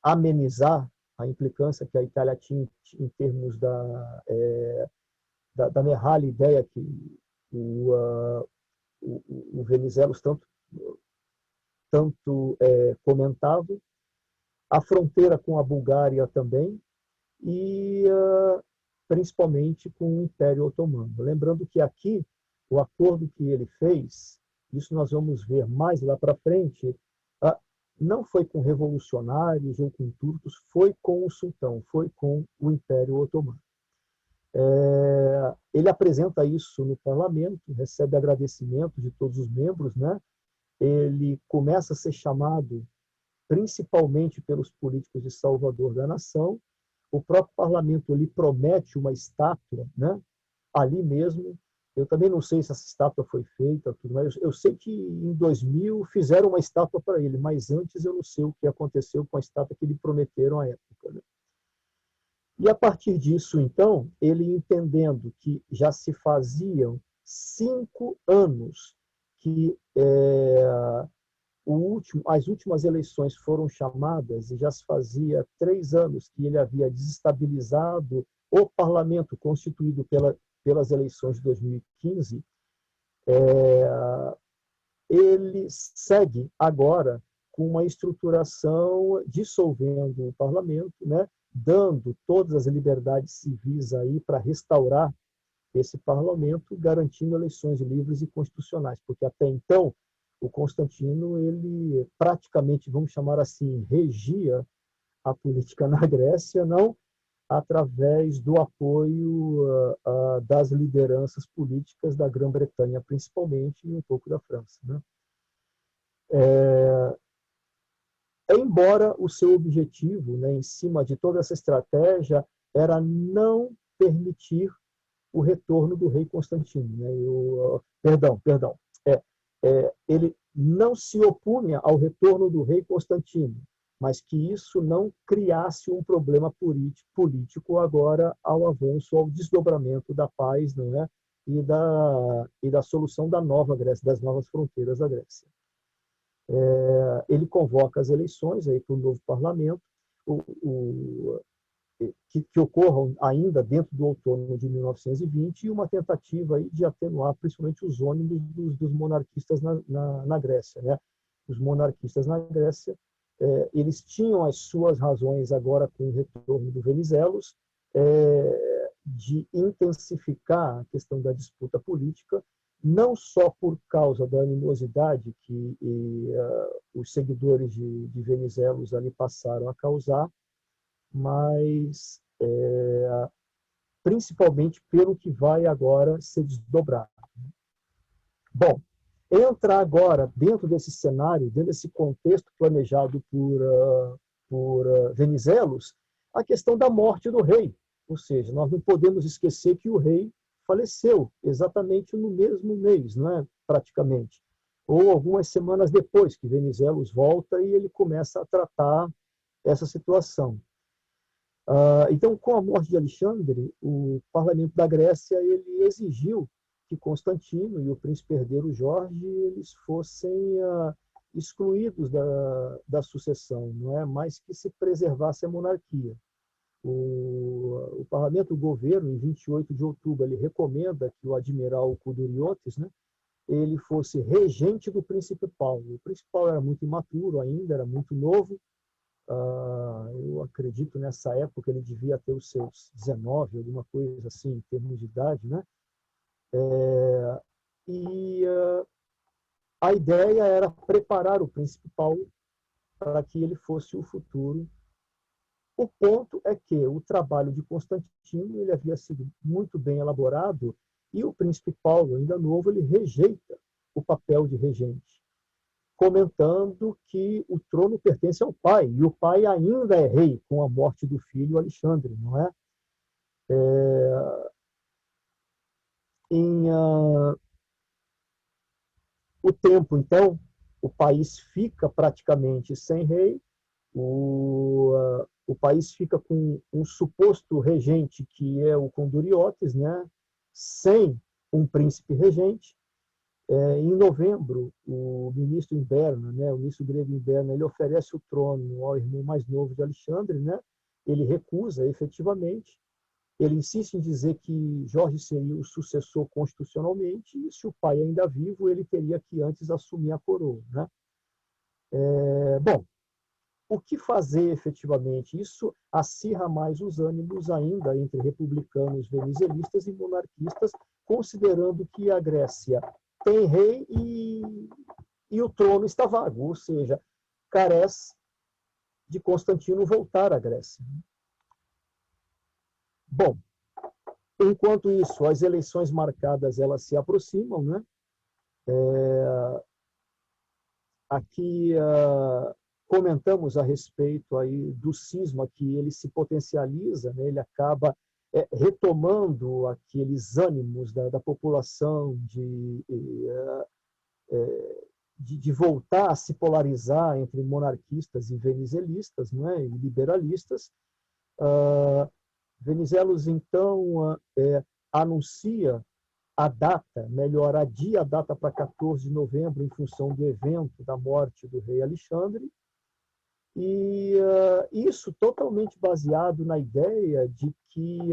amenizar a implicância que a Itália tinha em termos da merralha ideia que o Venizelos tanto comentava, a fronteira com a Bulgária também, e principalmente com o Império Otomano. Lembrando que aqui, o acordo que ele fez, isso nós vamos ver mais lá para frente, não foi com revolucionários ou com turcos, foi com o sultão, foi com o Império Otomano. Ele apresenta isso no parlamento, recebe agradecimento de todos os membros, né? Ele começa a ser chamado principalmente pelos políticos de Salvador da nação. O próprio parlamento lhe promete uma estátua, né? Ali mesmo. Eu também não sei se essa estátua foi feita, tudo, mas eu sei que em 2000 fizeram uma estátua para ele, mas antes eu não sei o que aconteceu com a estátua que lhe prometeram à época. Né? E a partir disso, então, ele entendendo que já se faziam 5 anos que as últimas eleições foram chamadas e já se fazia 3 anos que ele havia desestabilizado o parlamento constituído pelas eleições de 2015, ele segue agora com uma estruturação dissolvendo o parlamento, né, dando todas as liberdades civis aí para restaurar esse parlamento, garantindo eleições livres e constitucionais, porque até então o Constantino, ele praticamente, vamos chamar assim, regia a política na Grécia, não através do apoio das lideranças políticas da Grã-Bretanha, principalmente, e um pouco da França. Né? Embora o seu objetivo, né, em cima de toda essa estratégia, era não permitir o retorno do rei Constantino. Né? Perdão. Ele não se opunha ao retorno do rei Constantino, mas que isso não criasse um problema político agora ao avanço, ao desdobramento da paz, não é? E da solução da nova Grécia, das novas fronteiras da Grécia. Ele convoca as eleições para o novo parlamento, que ocorram ainda dentro do outono de 1920, e uma tentativa aí de atenuar principalmente os ônibus dos monarquistas na Grécia. Né? Os monarquistas na Grécia, eles tinham as suas razões agora com o retorno do Venizelos, de intensificar a questão da disputa política, não só por causa da animosidade que os seguidores de Venizelos ali passaram a causar, mas principalmente pelo que vai agora ser desdobrado. Bom, entra agora dentro desse cenário, dentro desse contexto planejado por Venizelos, a questão da morte do rei. Ou seja, nós não podemos esquecer que o rei faleceu exatamente no mesmo mês, não é? Praticamente. Ou algumas semanas depois que Venizelos volta e ele começa a tratar essa situação. Então, com a morte de Alexandre, o parlamento da Grécia ele exigiu que Constantino e o príncipe herdeiro Jorge eles fossem excluídos da sucessão, não é? Mas que se preservasse a monarquia. o parlamento, o governo, em 28 de outubro, ele recomenda que o admiral Kudriotis, né, ele fosse regente do príncipe Paulo. O príncipe Paulo era muito imaturo ainda, era muito novo. Eu acredito nessa época ele devia ter os seus 19, alguma coisa assim, em termos de idade, né? E a ideia era preparar o príncipe Paulo para que ele fosse o futuro. O ponto é que o trabalho de Constantino ele havia sido muito bem elaborado e o príncipe Paulo, ainda novo, ele rejeita o papel de regente, comentando que o trono pertence ao pai, e o pai ainda é rei com a morte do filho Alexandre, não é? O tempo, então, o país fica praticamente sem rei, o país fica com um suposto regente, que é o Konduriotes, né? Sem um príncipe regente. Em novembro, o ministro Imberna, né, o ministro grego Imberna, ele oferece o trono ao irmão mais novo de Alexandre, né? Ele recusa efetivamente. Ele insiste em dizer que Jorge seria o sucessor constitucionalmente e, se o pai ainda vivo, ele teria que antes assumir a coroa, né? Bom, o que fazer efetivamente? Isso acirra mais os ânimos ainda entre republicanos venizelistas e monarquistas, considerando que a Grécia tem rei e o trono está vago, ou seja, carece de Constantino voltar à Grécia. Bom, enquanto isso, as eleições marcadas elas se aproximam, né? Aqui comentamos a respeito aí do cisma, que ele se potencializa, né? Ele acaba retomando aqueles ânimos da população de voltar a se polarizar entre monarquistas e venizelistas, né? E liberalistas. Venizelos, então, anuncia a data, melhor, adia a data para 14 de novembro, em função do evento da morte do rei Alexandre, e isso totalmente baseado na ideia de que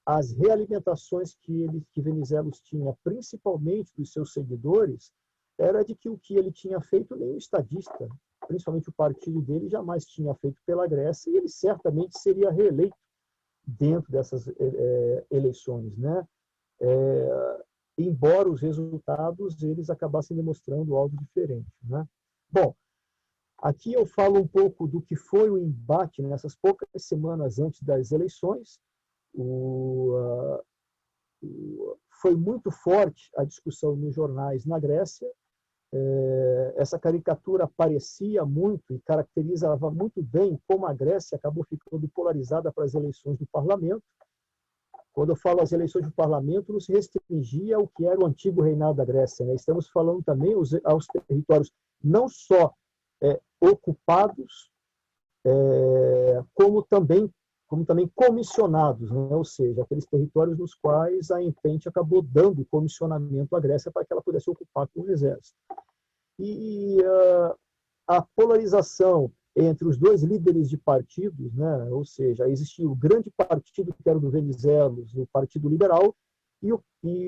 as realimentações que Venizelos tinha, principalmente dos seus seguidores, era de que o que ele tinha feito nenhum estadista, principalmente o partido dele, jamais tinha feito pela Grécia, e ele certamente seria reeleito dentro dessas eleições, né? Embora os resultados eles acabassem demonstrando algo diferente, né? Bom, aqui eu falo um pouco do que foi o embate nessas poucas semanas antes das eleições. Foi muito forte a discussão nos jornais na Grécia. Essa caricatura aparecia muito e caracterizava muito bem como a Grécia acabou ficando polarizada para as eleições do parlamento. Quando eu falo as eleições do parlamento, não se restringia ao que era o antigo reinado da Grécia, né? Estamos falando também aos territórios não só ocupados, como também comissionados, né? Ou seja, aqueles territórios nos quais a Entente acabou dando comissionamento à Grécia para que ela pudesse ocupar com o exército. E a polarização entre os dois líderes de partidos, né? Ou seja, existia o grande partido, que era o do Venizelos, o Partido Liberal, e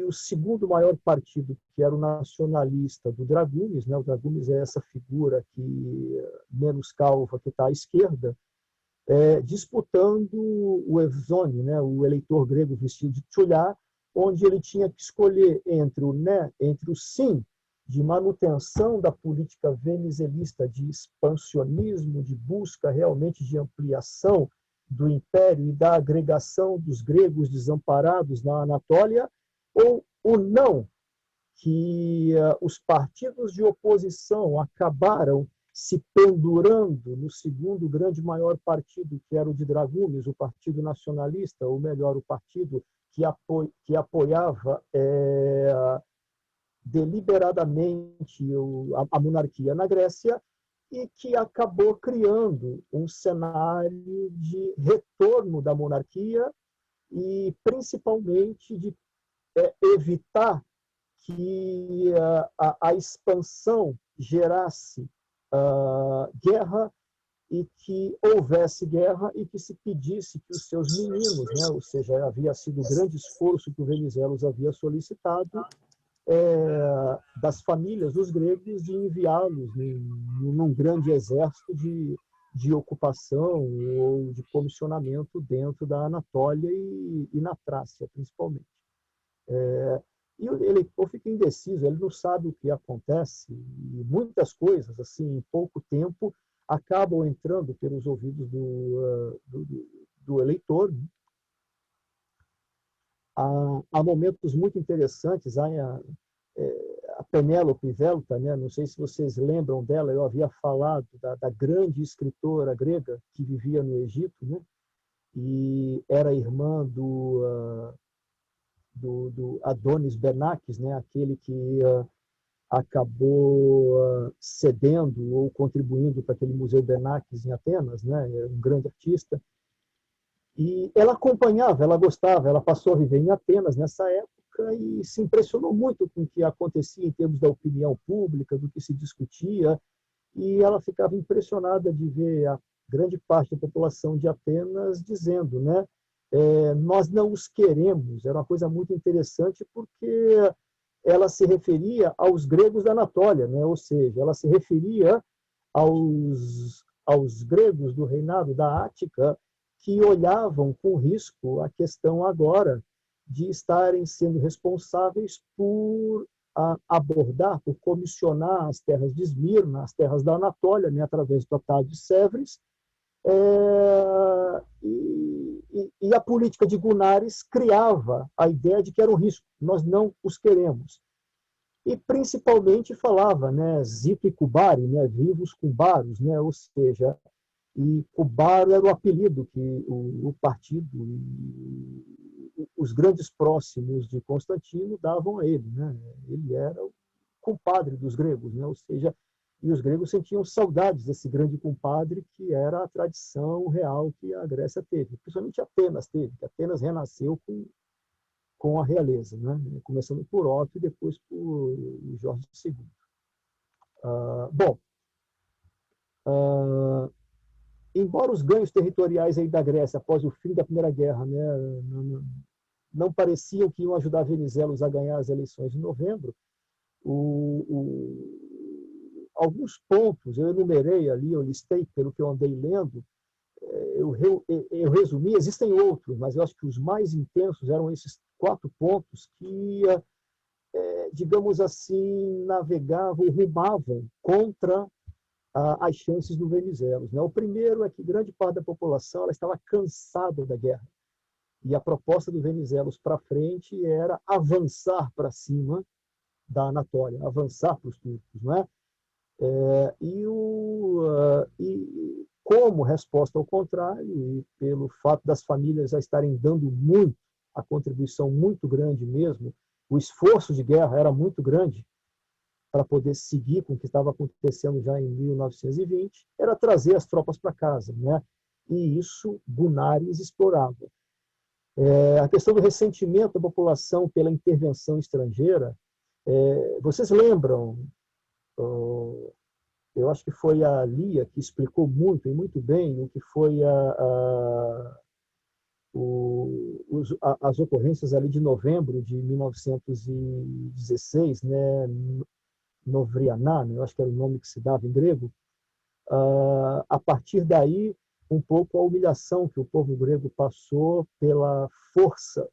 o segundo maior partido, que era o nacionalista do Dragumis, né? O Dragumis é essa figura que menos calva, que está à esquerda, disputando o Evzone, né? O eleitor grego vestido de tchulá, onde ele tinha que escolher entre o sim de manutenção da política venizelista, de expansionismo, de busca realmente de ampliação do império e da agregação dos gregos desamparados na Anatólia, ou o não, que os partidos de oposição acabaram se pendurando no segundo grande maior partido, que era o de Dragumis, o Partido Nacionalista, ou melhor, o partido que apoiava deliberadamente a monarquia na Grécia, e que acabou criando um cenário de retorno da monarquia e, principalmente, de evitar que a expansão gerasse guerra e que houvesse guerra e que se pedisse que os seus meninos, né, ou seja, havia sido o grande esforço que o Venizelos havia solicitado, das famílias dos gregos de enviá-los num grande exército de ocupação ou de comissionamento dentro da Anatólia e na Trácia, principalmente. E o eleitor fica indeciso, ele não sabe o que acontece, e muitas coisas, assim, em pouco tempo, acabam entrando pelos ouvidos do eleitor. Há momentos muito interessantes, a Penélope Velta, né? Não sei se vocês lembram dela, eu havia falado da grande escritora grega que vivia no Egito, né? E era irmã do Adonis Benakis, né? Aquele que acabou cedendo ou contribuindo para aquele Museu Benakis em Atenas, né? Era um grande artista. E ela acompanhava, ela gostava, ela passou a viver em Atenas nessa época e se impressionou muito com o que acontecia em termos da opinião pública, do que se discutia, e ela ficava impressionada de ver a grande parte da população de Atenas dizendo, né, nós não os queremos. Era uma coisa muito interessante porque ela se referia aos gregos da Anatólia, né? Ou seja, ela se referia aos gregos do reinado da Ática que olhavam com risco a questão agora de estarem sendo responsáveis por abordar, por comissionar as terras de Esmirna, as terras da Anatólia, né, através do Tratado de Sèvres, e a política de Gunares criava a ideia de que era um risco, nós não os queremos. E principalmente falava, né, Zito e Cubari, né, vivos cubaros, né, ou seja, e Cubaro era o apelido que o partido e os grandes próximos de Constantino davam a ele, né? Ele era o compadre dos gregos, né? Ou seja, e os gregos sentiam saudades desse grande compadre que era a tradição real que a Grécia teve, principalmente Atenas teve, que Atenas renasceu com a realeza, né? Começando por Otto e depois por Jorge II. Bom, embora os ganhos territoriais aí da Grécia após o fim da Primeira Guerra, né, não pareciam que iam ajudar Venizelos a ganhar as eleições de novembro, alguns pontos eu enumerei ali, eu listei pelo que eu andei lendo, eu resumi, existem outros, mas eu acho que os mais intensos eram esses 4 pontos que, digamos assim, navegavam, rumavam contra as chances do Venizelos. O primeiro é que grande parte da população ela estava cansada da guerra. E a proposta do Venizelos para frente era avançar para cima da Anatólia, avançar para os turcos. Não é? E como resposta ao contrário, e pelo fato das famílias já estarem dando muito, a contribuição muito grande mesmo, o esforço de guerra era muito grande, para poder seguir com o que estava acontecendo já em 1920, era trazer as tropas para casa, né? E isso Gunares explorava. A questão do ressentimento da população pela intervenção estrangeira, vocês lembram, eu acho que foi a Lia que explicou muito e muito bem o que foi as ocorrências ali de novembro de 1916, né? Novrianá, eu acho que era o nome que se dava em grego, a partir daí, um pouco a humilhação que o povo grego passou pela força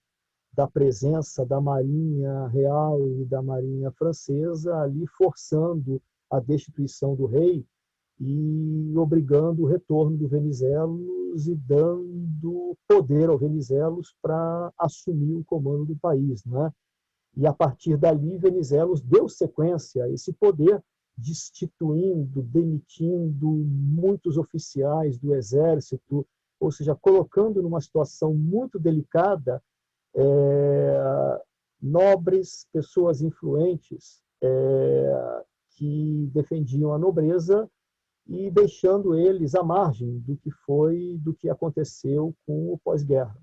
da presença da Marinha Real e da Marinha Francesa ali forçando a destituição do rei e obrigando o retorno do Venizelos e dando poder ao Venizelos para assumir o comando do país, né? E, a partir dali, Venizelos deu sequência a esse poder, destituindo, demitindo muitos oficiais do exército, ou seja, colocando numa situação muito delicada nobres, pessoas influentes que defendiam a nobreza e deixando eles à margem do que aconteceu com o pós-guerra.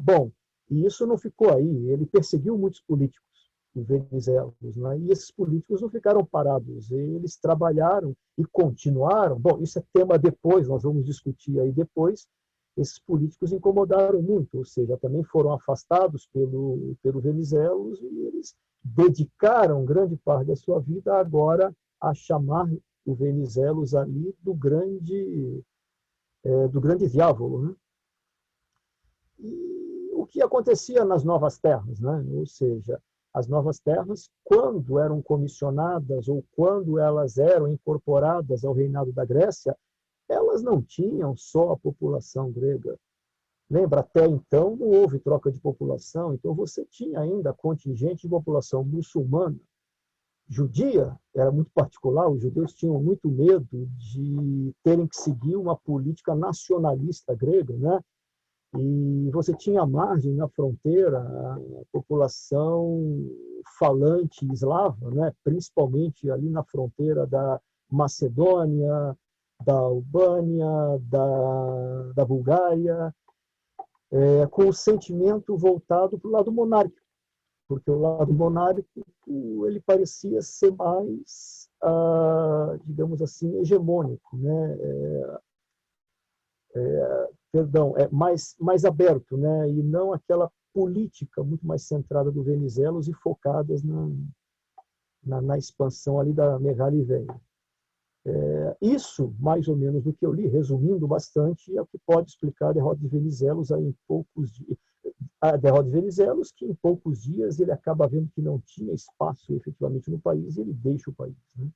Bom, e isso não ficou aí, ele perseguiu muitos políticos. Venizelos, né? E esses políticos não ficaram parados, eles trabalharam e continuaram. Bom, isso é tema depois, nós vamos discutir aí depois. Esses políticos incomodaram muito, ou seja, também foram afastados pelo Venizelos e eles dedicaram grande parte da sua vida agora a chamar o Venizelos ali do grande diávolo, né? E o que acontecia nas novas terras, né? Ou seja, as novas terras, quando eram comissionadas ou quando elas eram incorporadas ao reinado da Grécia, elas não tinham só a população grega. Lembra, até então não houve troca de população, então você tinha ainda contingente de população muçulmana. Judia era muito particular, os judeus tinham muito medo de terem que seguir uma política nacionalista grega, né? E você tinha à margem, na fronteira, a população falante eslava, né? Principalmente ali na fronteira da Macedônia, da Albânia, da Bulgária, com o sentimento voltado para o lado monárquico, porque o lado monárquico ele parecia ser mais, digamos assim, hegemônico, né? Perdão, mais aberto, né? E não aquela política muito mais centrada do Venizelos e focadas na expansão ali da Megaliveia. Isso, mais ou menos, do que eu li, resumindo bastante, é o que pode explicar a derrota de Venizelos aí em poucos dias. A derrota de Venizelos, que em poucos dias ele acaba vendo que não tinha espaço efetivamente no país e ele deixa o país, né?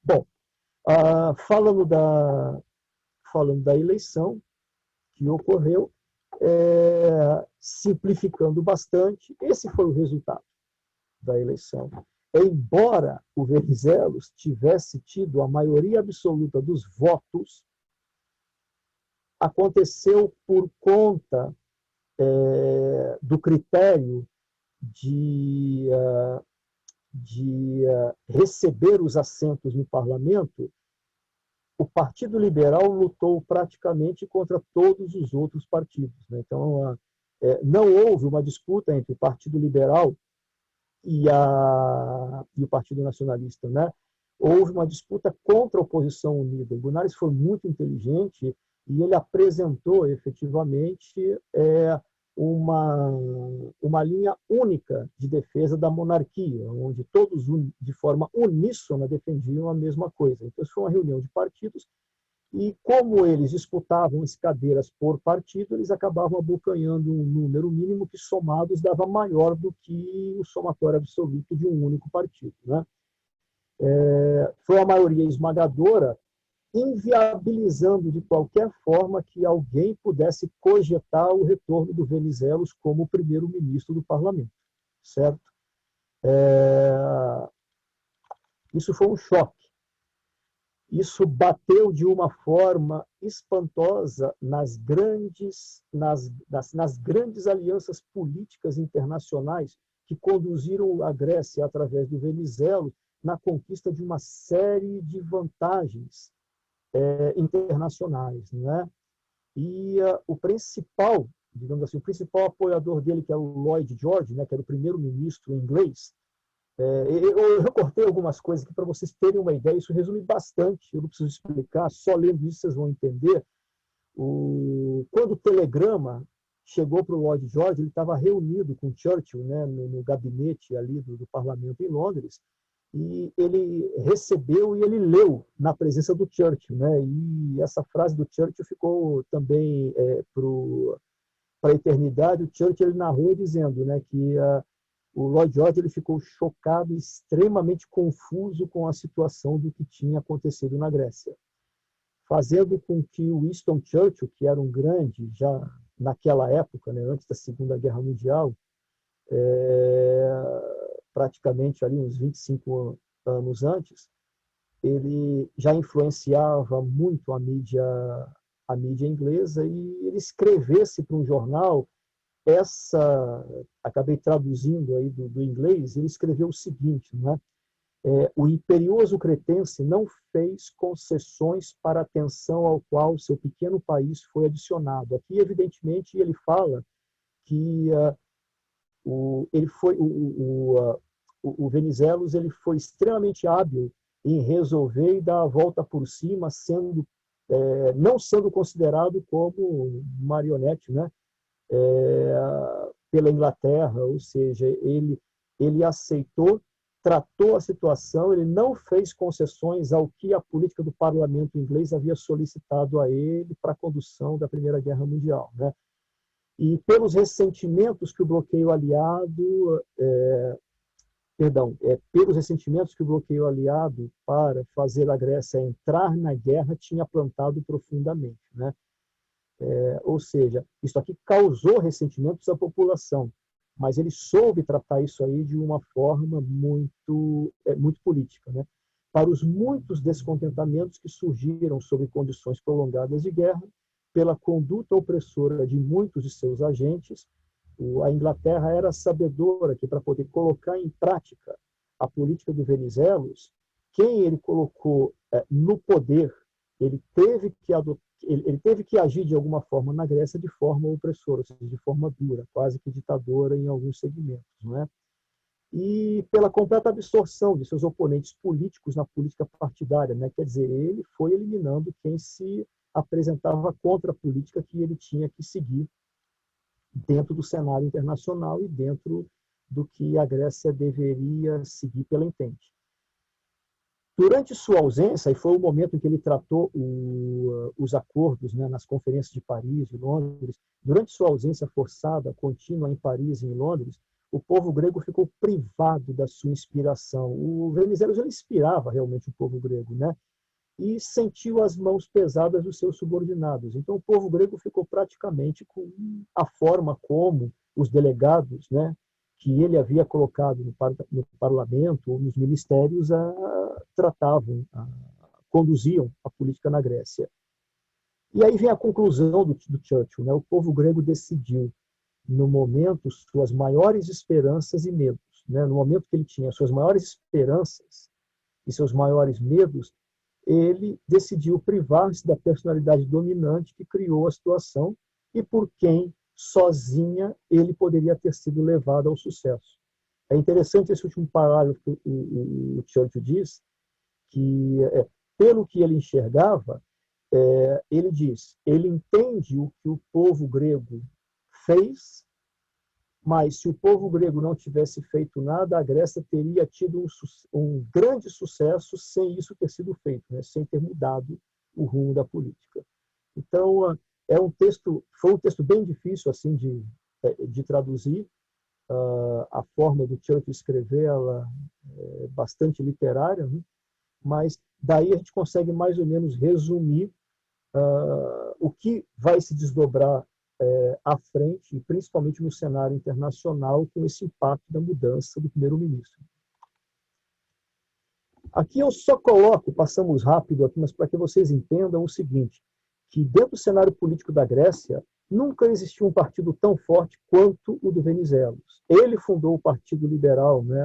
Bom, falando da eleição que ocorreu, simplificando bastante, esse foi o resultado da eleição. Embora o Venizelos tivesse tido a maioria absoluta dos votos, aconteceu por conta do critério de receber os assentos no parlamento. O Partido Liberal lutou praticamente contra todos os outros partidos, né? Então, não houve uma disputa entre o Partido Liberal e o Partido Nacionalista, né? Houve uma disputa contra a oposição unida. O Guimarães foi muito inteligente e ele apresentou efetivamente uma linha única de defesa da monarquia, onde todos, de forma uníssona, defendiam a mesma coisa. Então, isso foi uma reunião de partidos e, como eles disputavam as cadeiras por partido, eles acabavam abocanhando um número mínimo que, somados, dava maior do que o somatório absoluto de um único partido, né? Foi a maioria esmagadora, inviabilizando de qualquer forma que alguém pudesse cogitar o retorno do Venizelos como primeiro-ministro do parlamento, certo? Isso foi um choque. Isso bateu de uma forma espantosa nas grandes alianças políticas internacionais que conduziram a Grécia, através do Venizelos, na conquista de uma série de vantagens internacionais, né? E o principal, digamos assim, o principal apoiador dele, que é o Lloyd George, né, que era o primeiro-ministro inglês, eu recortei algumas coisas aqui para vocês terem uma ideia, isso resume bastante, eu não preciso explicar, só lendo isso vocês vão entender. Quando o telegrama chegou para o Lloyd George, ele estava reunido com Churchill, né, no gabinete ali do parlamento em Londres, e ele recebeu e ele leu na presença do Churchill, né? E essa frase do Churchill ficou também para a eternidade. O Churchill ele narrou dizendo, né, que o Lloyd George ele ficou chocado, extremamente confuso com a situação do que tinha acontecido na Grécia, fazendo com que o Winston Churchill, que era um grande já naquela época, né, antes da Segunda Guerra Mundial, praticamente ali uns 25 anos antes, ele já influenciava muito a mídia inglesa, e ele escrevesse para um jornal acabei traduzindo aí do inglês, ele escreveu o seguinte, né? O imperioso cretense não fez concessões para a atenção ao qual seu pequeno país foi adicionado. Aqui, evidentemente, ele fala que ele foi o Venizelos, ele foi extremamente hábil em resolver e dar a volta por cima, não sendo considerado como marionete, né? Pela Inglaterra, ou seja, ele aceitou, tratou a situação, ele não fez concessões ao que a política do parlamento inglês havia solicitado a ele para a condução da Primeira Guerra Mundial, né? E pelos ressentimentos que o bloqueio aliado, pelos ressentimentos que o bloqueio aliado para fazer a Grécia entrar na guerra tinha plantado profundamente, né? Ou seja, isso aqui causou ressentimentos à população, mas ele soube tratar isso aí de uma forma muito política, né? Para os muitos descontentamentos que surgiram sob condições prolongadas de guerra, pela conduta opressora de muitos de seus agentes, a Inglaterra era sabedora que, para poder colocar em prática a política do Venizelos, quem ele colocou no poder, ele teve que agir de alguma forma na Grécia de forma opressora, ou seja, de forma dura, quase que ditadora em alguns segmentos, não é? E pela completa absorção de seus oponentes políticos na política partidária, né? Quer dizer, ele foi eliminando quem se apresentava contra a política que ele tinha que seguir dentro do cenário internacional e dentro do que a Grécia deveria seguir pela entente. Durante sua ausência, e foi o momento em que ele tratou os acordos, né, nas conferências de Paris e Londres, durante sua ausência forçada, contínua em Paris e em Londres, o povo grego ficou privado da sua inspiração. O Venizelos ele inspirava realmente o povo grego, né? E sentiu as mãos pesadas dos seus subordinados. Então, o povo grego ficou praticamente com a forma como os delegados, né, que ele havia colocado no parlamento ou nos ministérios tratavam, conduziam a política na Grécia. E aí vem a conclusão do Churchill, né? O povo grego decidiu, no momento, suas maiores esperanças e medos, né? No momento que ele tinha suas maiores esperanças e seus maiores medos, ele decidiu privar-se da personalidade dominante que criou a situação e por quem, sozinha, ele poderia ter sido levado ao sucesso. É interessante esse último parágrafo que o Churchill diz, que, pelo que ele enxergava, ele diz, ele entende o que o povo grego fez, mas se o povo grego não tivesse feito nada, a Grécia teria tido um grande sucesso sem isso ter sido feito, né? Sem ter mudado o rumo da política. Então, foi um texto bem difícil assim de traduzir. A forma do Churchill escrever ela é bastante literária, né? Mas daí a gente consegue mais ou menos resumir o que vai se desdobrar à frente, principalmente no cenário internacional, com esse impacto da mudança do primeiro-ministro. Aqui eu só coloco, passamos rápido aqui, mas para que vocês entendam o seguinte, que dentro do cenário político da Grécia, nunca existiu um partido tão forte quanto o do Venizelos. Ele fundou o Partido Liberal, né,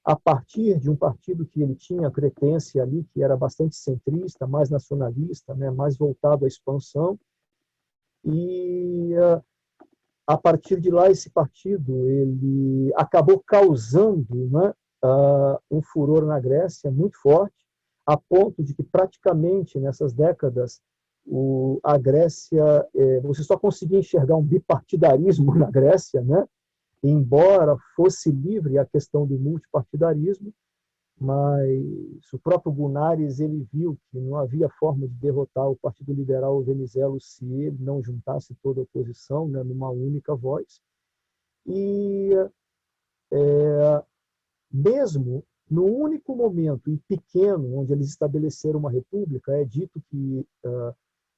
a partir de um partido que ele tinha cretência ali, que era bastante centrista, mais nacionalista, né, mais voltado à expansão. E a partir de lá, esse partido ele acabou causando, né, um furor na Grécia muito forte, a ponto de que praticamente nessas décadas a Grécia, você só conseguia enxergar um bipartidarismo na Grécia, né? Embora fosse livre a questão do multipartidarismo, mas o próprio Gunares ele viu que não havia forma de derrotar o Partido Liberal Venizelos se ele não juntasse toda a oposição, né, numa única voz. E mesmo no único momento e pequeno onde eles estabeleceram uma república, é dito que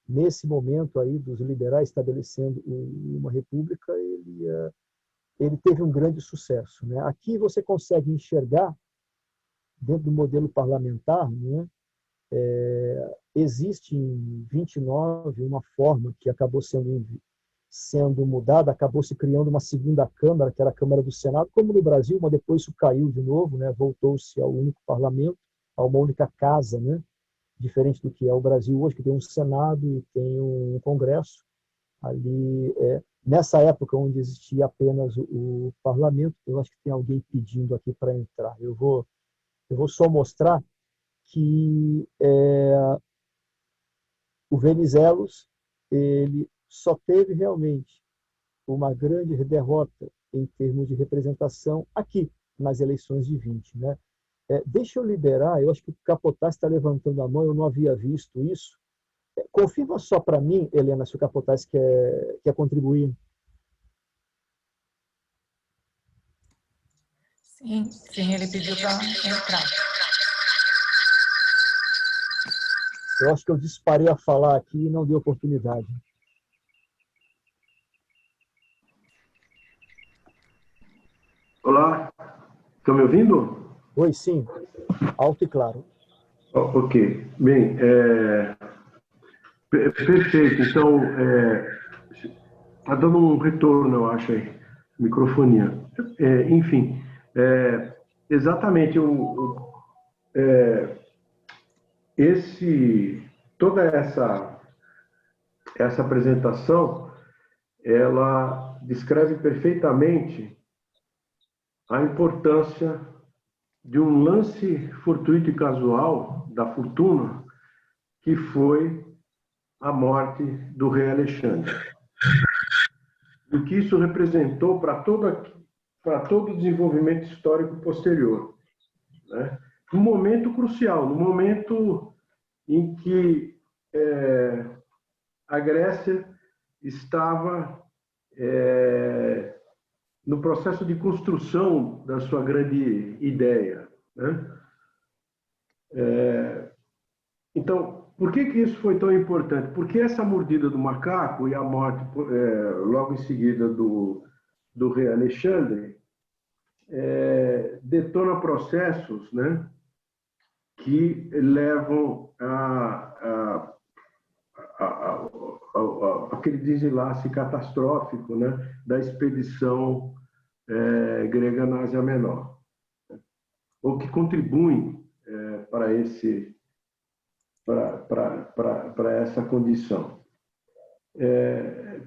nesse momento aí dos liberais estabelecendo uma república, ele teve um grande sucesso, né? Aqui você consegue enxergar dentro do modelo parlamentar, né, existe em 29 uma forma que acabou sendo mudada, acabou se criando uma segunda Câmara, que era a Câmara do Senado, como no Brasil, mas depois isso caiu de novo, né, voltou-se ao único parlamento, a uma única casa, né, diferente do que é o Brasil hoje, que tem um Senado e tem um Congresso. Ali nessa época onde existia apenas o parlamento. Eu acho que tem alguém pedindo aqui para entrar. Eu vou só mostrar que o Venizelos ele só teve realmente uma grande derrota em termos de representação aqui nas eleições de 20, né? Deixa eu liberar, eu acho que o Capotaz está levantando a mão, eu não havia visto isso. Confirma só para mim, Helena, se o Capotaz quer contribuir. Sim, sim, ele pediu para entrar. Eu acho que eu disparei a falar aqui e não dei oportunidade. Olá, estão me ouvindo? Oi, sim, alto e claro. Ok, bem, perfeito. Então, está dando um retorno, eu acho, aí, microfonia. Enfim, exatamente, toda essa apresentação, ela descreve perfeitamente a importância de um lance fortuito e casual da fortuna, que foi a morte do rei Alexandre. E o que isso representou para todo o desenvolvimento histórico posterior, né? Num momento crucial, no momento em que a Grécia estava no processo de construção da sua grande ideia, né? Então, por que isso foi tão importante? Porque essa mordida do macaco e a morte logo em seguida do rei Alexandre detona processos, né, que levam aquele desenlace catastrófico, né, da expedição grega na Ásia Menor, ou que contribuem para essa condição.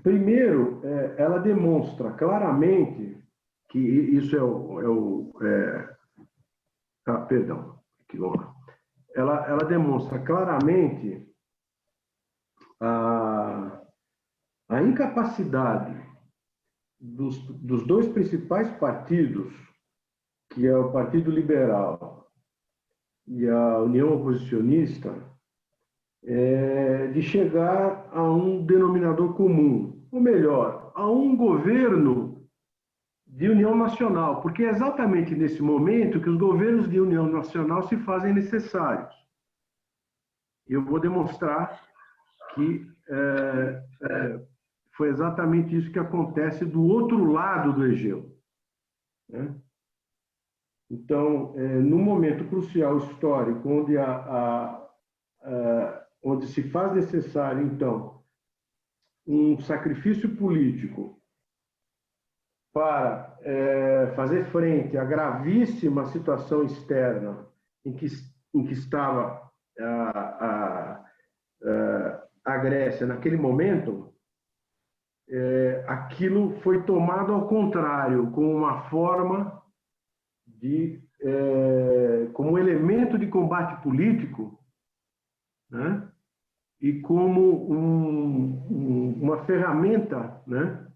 Primeiro, ela demonstra claramente que isso perdão, que honra. Ela demonstra claramente a incapacidade dos dois principais partidos, que é o Partido Liberal e a União Oposicionista, de chegar a um denominador comum, ou melhor, a um governo de união nacional, porque é exatamente nesse momento que os governos de união nacional se fazem necessários. Eu vou demonstrar que foi exatamente isso que acontece do outro lado do Egeu, né? Então, num momento crucial histórico, onde se faz necessário, então, um sacrifício político para fazer frente à gravíssima situação externa em que estava a Grécia naquele momento, aquilo foi tomado ao contrário, como uma forma como um elemento de combate político, né? E como uma ferramenta, né,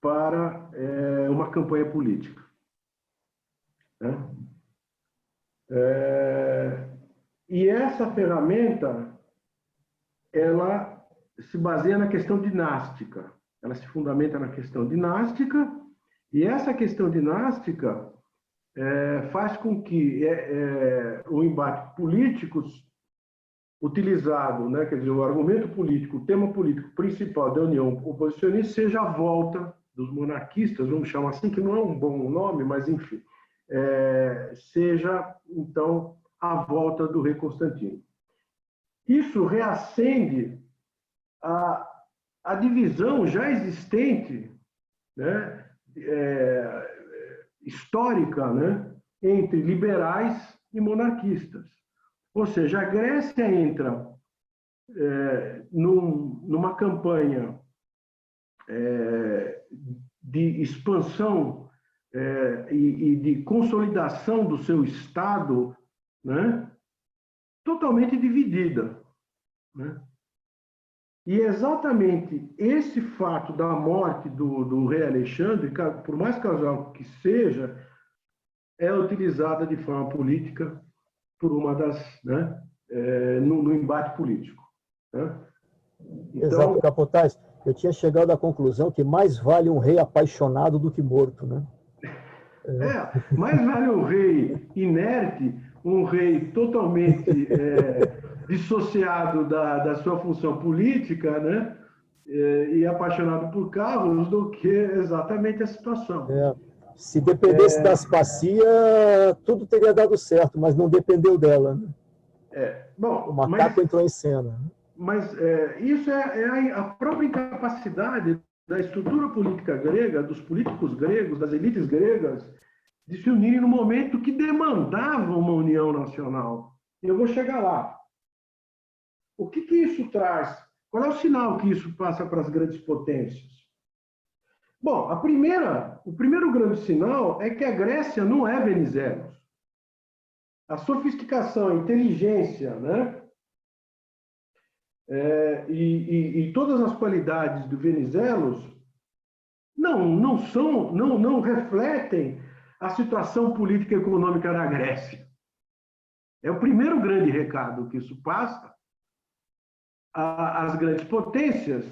para uma campanha política, né? E essa ferramenta, ela se baseia na questão dinástica, ela se fundamenta na questão dinástica, e essa questão dinástica faz com que o embate político utilizado, né, quer dizer, o argumento político, o tema político principal da União Oposicionista seja a volta dos monarquistas, vamos chamar assim, que não é um bom nome, mas enfim, seja, então, a volta do rei Constantino. Isso reacende a divisão já existente, né, histórica, né, entre liberais e monarquistas. Ou seja, a Grécia entra numa campanha de expansão e de consolidação do seu Estado, né, totalmente dividida, né? E exatamente esse fato da morte do rei Alexandre, por mais casual que seja, é utilizada de forma política por uma das, né, no embate político, né? Então, exato, Capotaz. Eu tinha chegado à conclusão que mais vale um rei apaixonado do que morto, né? mais vale um rei inerte, um rei totalmente dissociado da sua função política, né? E apaixonado por carros, do que exatamente a situação. Se dependesse das Aspasia, tudo teria dado certo, mas não dependeu dela, né? Bom, o macaco entrou em cena. Mas isso é a própria incapacidade da estrutura política grega, dos políticos gregos, das elites gregas, de se unirem no momento que demandavam uma união nacional. E eu vou chegar lá. O que isso traz? Qual é o sinal que isso passa para as grandes potências? Bom, o primeiro grande sinal é que a Grécia não é Venizelos. A sofisticação, a inteligência, né? E todas as qualidades do Venizelos não refletem a situação política e econômica da Grécia. É o primeiro grande recado que isso passa às grandes potências,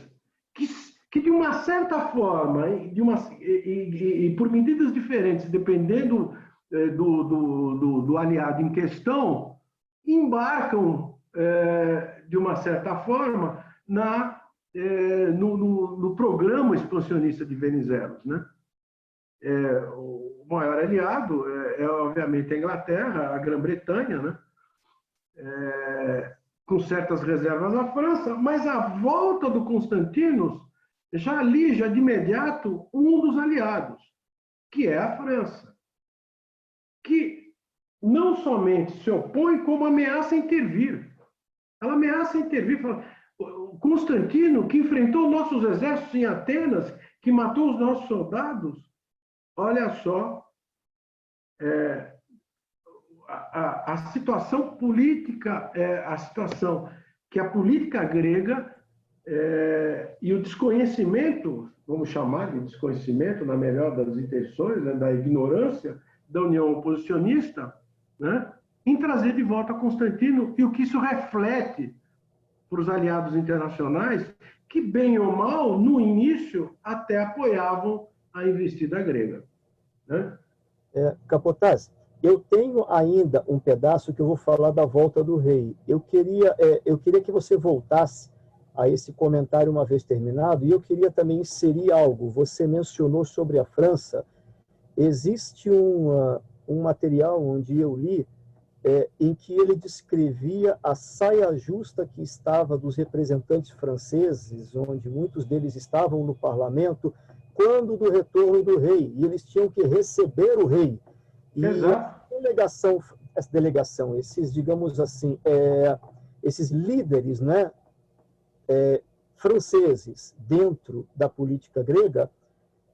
que de uma certa forma, e por medidas diferentes, dependendo do aliado em questão, embarcam, de uma certa forma, no programa expansionista de Venizelos, né? O maior aliado obviamente, a Inglaterra, a Grã-Bretanha, né? Com certas reservas à França, mas a volta do Constantinos já de imediato, um dos aliados, que é a França, que não somente se opõe, como ameaça intervir. Ela ameaça intervir, fala, Constantino, que enfrentou nossos exércitos em Atenas, que matou os nossos soldados, olha só, a situação política, a situação que a política grega e o desconhecimento, vamos chamar de desconhecimento, na melhor das intenções, né, da ignorância da União Oposicionista, né, em trazer de volta Constantino, e o que isso reflete para os aliados internacionais, que, bem ou mal, no início, até apoiavam a investida grega, né? Capotaz, eu tenho ainda um pedaço que eu vou falar da volta do rei. Eu queria que você voltasse a esse comentário uma vez terminado, e eu queria também inserir algo. Você mencionou sobre a França. Existe um material onde eu li em que ele descrevia a saia justa que estava dos representantes franceses, onde muitos deles estavam no parlamento, quando do retorno do rei, e eles tinham que receber o rei. E essa delegação, esses, digamos assim, esses líderes, né, franceses dentro da política grega,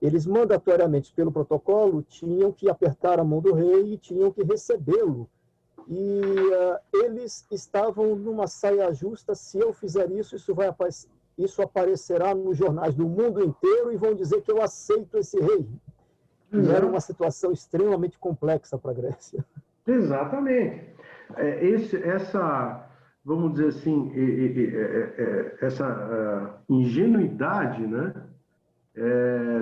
eles mandatoriamente, pelo protocolo, tinham que apertar a mão do rei e tinham que recebê-lo. E eles estavam numa saia justa. Se eu fizer isso, isso aparecerá nos jornais do mundo inteiro e vão dizer que eu aceito esse rei. E era uma situação extremamente complexa para a Grécia. Exatamente. Vamos dizer assim, essa ingenuidade, né,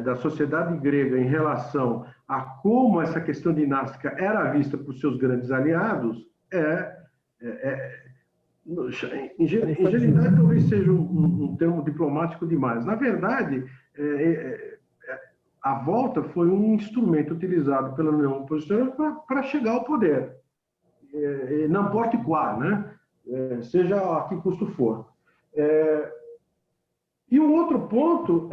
da sociedade grega em relação a como essa questão dinástica era vista por seus grandes aliados, ingenuidade talvez seja um termo diplomático demais. Na verdade, a volta foi um instrumento utilizado pela União Oposicionista para chegar ao poder, não importa qual, né? Seja a que custo for. E um outro ponto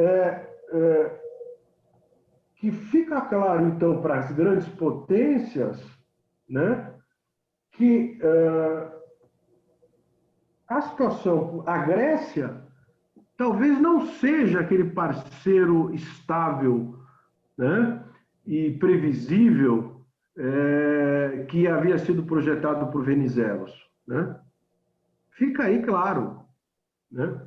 que fica claro, então, para as grandes potências, né, que a Grécia, talvez não seja aquele parceiro estável, né, e previsível que havia sido projetado por Venizelos, né? Fica aí claro, né?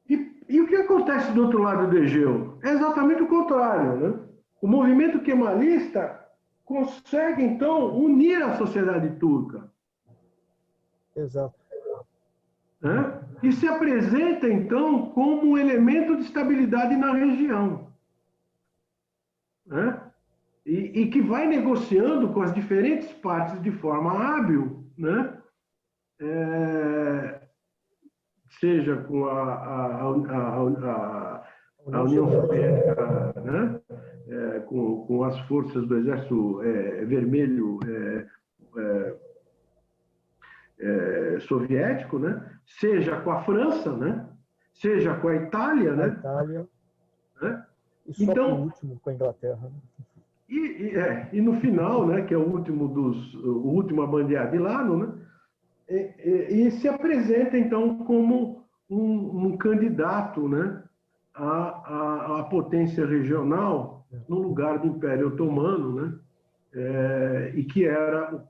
E o que acontece do outro lado do Egeu? É exatamente o contrário, né? O movimento kemalista consegue, então, unir a sociedade turca. Exato. Né? E se apresenta, então, como um elemento de estabilidade na região. Né? E que vai negociando com as diferentes partes de forma hábil, né? Seja com a União Soviética, né? Com as forças do Exército Vermelho soviético, né? Seja com a França, né? Seja com a Itália, né? Itália. Né? E só então, por último com a Inglaterra. Né? E no final, né, que é o último a bandear de lado, né, e se apresenta então como um candidato, né, à potência regional no lugar do Império Otomano, né, e que era o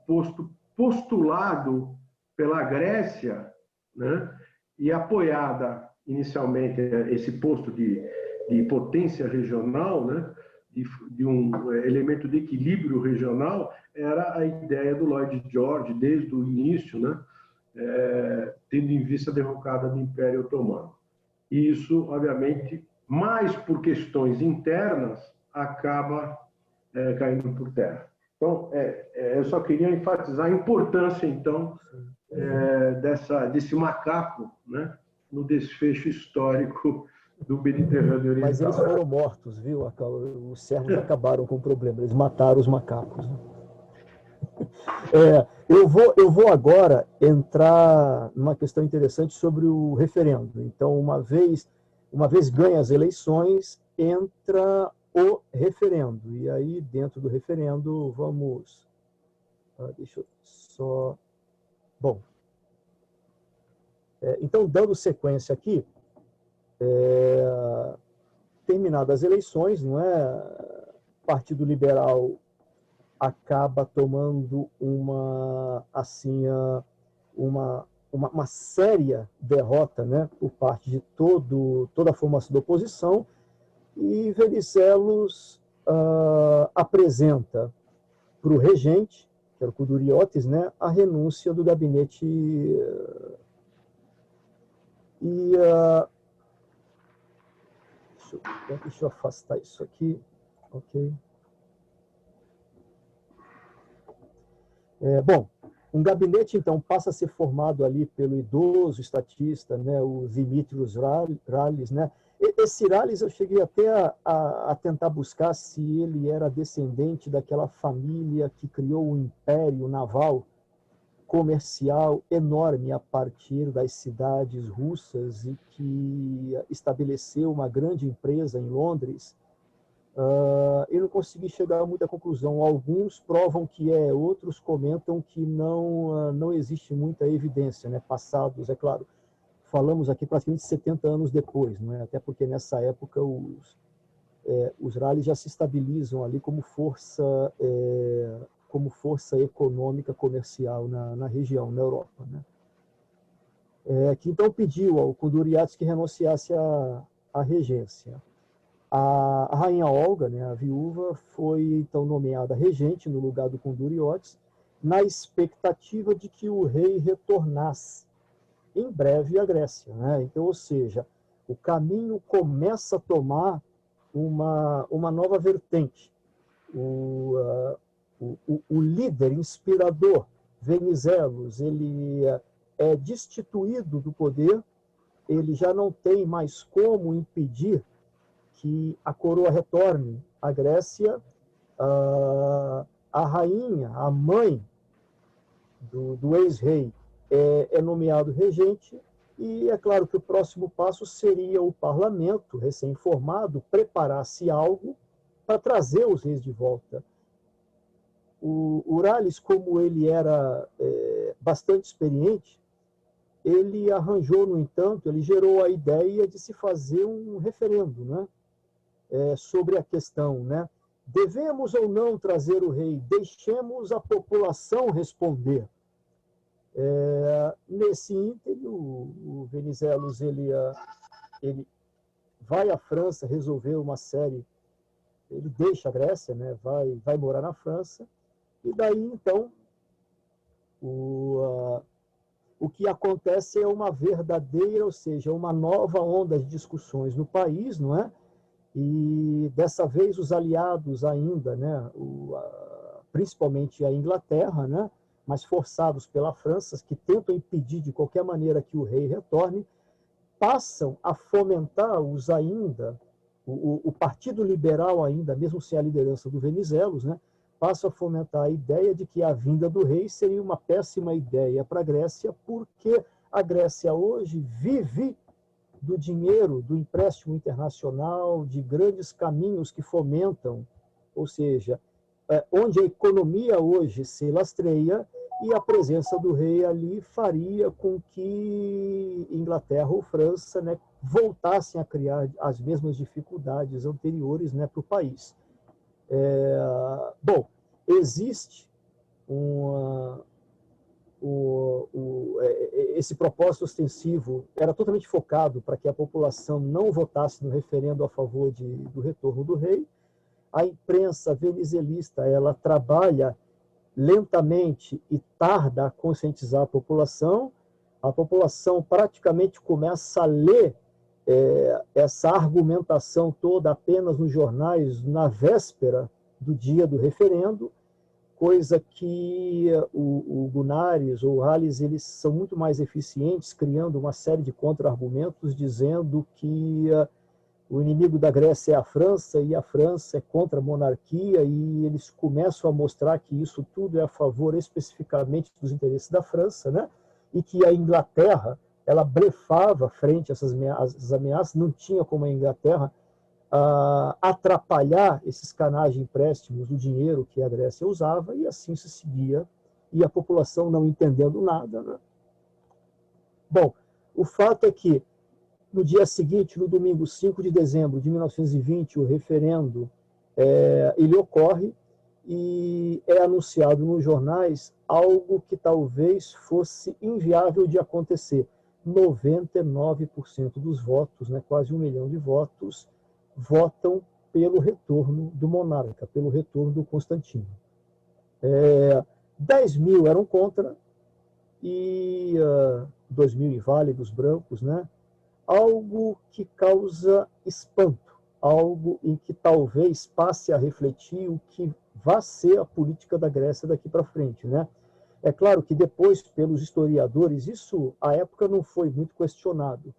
postulado pela Grécia, né, e apoiada inicialmente esse posto de potência regional, né, de um elemento de equilíbrio regional, era a ideia do Lloyd George desde o início, né, tendo em vista a derrocada do Império Otomano. E isso, obviamente, mais por questões internas, acaba caindo por terra. Então, eu só queria enfatizar a importância, então, desse macaco, né, no desfecho histórico do Mediterrâneo Oriental. Mas eles foram mortos, viu? Os servos acabaram com o problema, eles mataram os macacos. Eu vou agora entrar numa questão interessante sobre o referendo. Então, uma vez ganha as eleições, entra o referendo. E aí, dentro do referendo, vamos... Deixa eu só... Bom, então, dando sequência aqui, terminadas as eleições, não é? O Partido Liberal acaba tomando uma séria derrota, né, por parte de toda a formação da oposição, e Venizelos apresenta para o regente, que era o Kuduriotis, né, a renúncia do gabinete deixa eu afastar isso aqui, ok? Bom, um gabinete, então, passa a ser formado ali pelo idoso estatista, né, o Dimitrios Rallis, né? Esse Rallis eu cheguei até a tentar buscar se ele era descendente daquela família que criou um império naval comercial enorme a partir das cidades russas e que estabeleceu uma grande empresa em Londres. Eu não consegui chegar a muita conclusão. Alguns provam que outros comentam que não existe muita evidência, né? Passados, é claro, falamos aqui praticamente 70 anos depois, não é? Até porque nessa época os Rallis já se estabilizam ali como força econômica comercial na região, na Europa, né? Que então pediu ao Kuduriatis que renunciasse à regência. A rainha Olga, né, a viúva, foi então nomeada regente no lugar do Kuduriatis, na expectativa de que o rei retornasse em breve à Grécia, né? Então, ou seja, o caminho começa a tomar uma nova vertente. O líder inspirador, Venizelos, ele é destituído do poder, ele já não tem mais como impedir que a coroa retorne à Grécia. A rainha, a mãe do ex-rei, é nomeado regente, e é claro que o próximo passo seria o parlamento, recém-formado, preparasse algo para trazer os reis de volta. O Rallis, como ele era bastante experiente, ele arranjou, no entanto, ele gerou a ideia de se fazer um referendo, né, sobre a questão, né, devemos ou não trazer o rei? Deixemos a população responder. Nesse ínterim, o Venizelos ele vai à França resolver uma série, ele deixa a Grécia, né, vai morar na França, e daí, então, o que acontece é uma verdadeira, ou seja, uma nova onda de discussões no país, não é? E dessa vez os aliados ainda, né, principalmente a Inglaterra, né, mas forçados pela França, que tentam impedir de qualquer maneira que o rei retorne, passam a fomentar o Partido Liberal ainda, mesmo sem a liderança do Venizelos, né, passa a fomentar a ideia de que a vinda do rei seria uma péssima ideia para a Grécia, porque a Grécia hoje vive do dinheiro, do empréstimo internacional, de grandes caminhos que fomentam, ou seja, onde a economia hoje se lastreia, e a presença do rei ali faria com que Inglaterra ou França, né, voltassem a criar as mesmas dificuldades anteriores, né, para o país. Bom, existe esse propósito ostensivo era totalmente focado para que a população não votasse no referendo a favor do retorno do rei. A imprensa venizelista ela trabalha lentamente e tarda a conscientizar a população praticamente começa a ler essa argumentação toda apenas nos jornais na véspera do dia do referendo, coisa que o Gunaris ou o Hallis eles são muito mais eficientes, criando uma série de contra-argumentos, dizendo que o inimigo da Grécia é a França, e a França é contra a monarquia, e eles começam a mostrar que isso tudo é a favor especificamente dos interesses da França, né? E que a Inglaterra ela blefava frente a essas ameaças, não tinha como a Inglaterra atrapalhar esses canais de empréstimos do dinheiro que a Grécia usava, e assim se seguia, e a população não entendendo nada, né? Bom, o fato é que no dia seguinte, no domingo 5 de dezembro de 1920, o referendo ele ocorre e é anunciado nos jornais algo que talvez fosse inviável de acontecer. 99% dos votos, né, quase 1 milhão de votos, votam pelo retorno do monarca, pelo retorno do Constantino. 10 mil eram contra e 2 mil inválidos brancos, né? Algo que causa espanto, algo em que talvez passe a refletir o que vai ser a política da Grécia daqui para frente, né? É claro que depois, pelos historiadores, isso à época não foi muito questionado,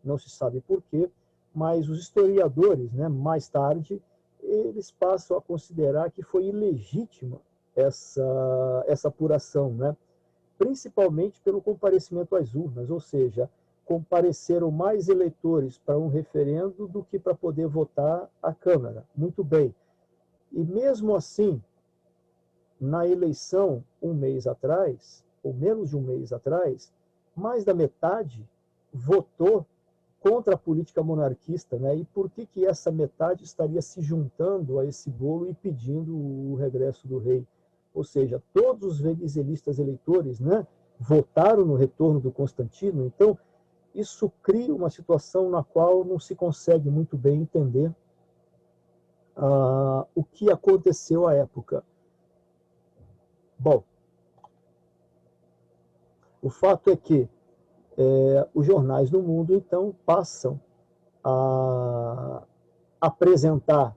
não se sabe por quê, mas os historiadores, né, mais tarde, eles passam a considerar que foi ilegítima essa apuração, né? Principalmente pelo comparecimento às urnas, ou seja, compareceram mais eleitores para um referendo do que para poder votar a Câmara. Muito bem. E mesmo assim, na eleição, um mês atrás, ou menos de um mês atrás, mais da metade votou contra a política monarquista, né? E por que essa metade estaria se juntando a esse bolo e pedindo o regresso do rei? Ou seja, todos os venizelistas eleitores, né, votaram no retorno do Constantino. Então, isso cria uma situação na qual não se consegue muito bem entender o que aconteceu à época. Bom, o fato é que os jornais no mundo, então, passam a apresentar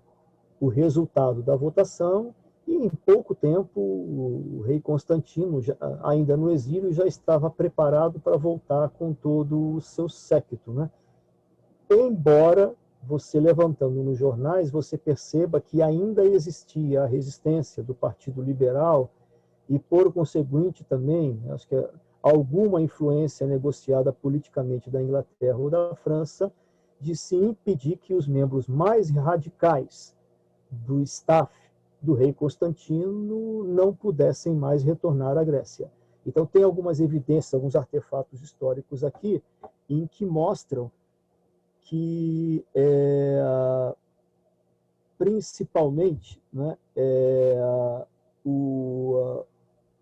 o resultado da votação, e em pouco tempo o rei Constantino, ainda no exílio, já estava preparado para voltar com todo o seu séquito, né? Embora você, levantando nos jornais, você perceba que ainda existia a resistência do Partido Liberal e, por conseguinte, também, acho que alguma influência negociada politicamente da Inglaterra ou da França, de se impedir que os membros mais radicais do staff do rei Constantino não pudessem mais retornar à Grécia. Então, tem algumas evidências, alguns artefatos históricos aqui, em que mostram que, principalmente, né,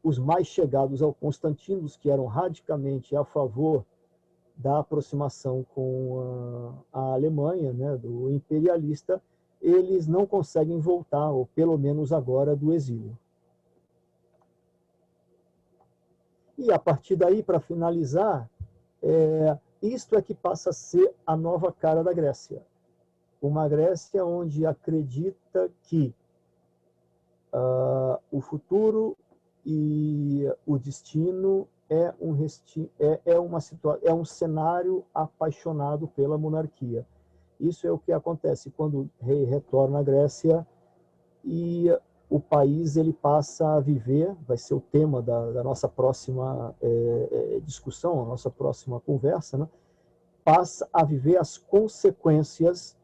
os mais chegados ao Constantino, que eram radicalmente a favor da aproximação com a Alemanha, né, do imperialista, eles não conseguem voltar, ou pelo menos agora, do exílio. E a partir daí, para finalizar, isto é que passa a ser a nova cara da Grécia. Uma Grécia onde acredita que o futuro e o destino é um cenário apaixonado pela monarquia. Isso é o que acontece quando o rei retorna à Grécia e o país ele passa a viver, vai ser o tema da nossa próxima discussão, a nossa próxima conversa, né? Passa a viver as consequências,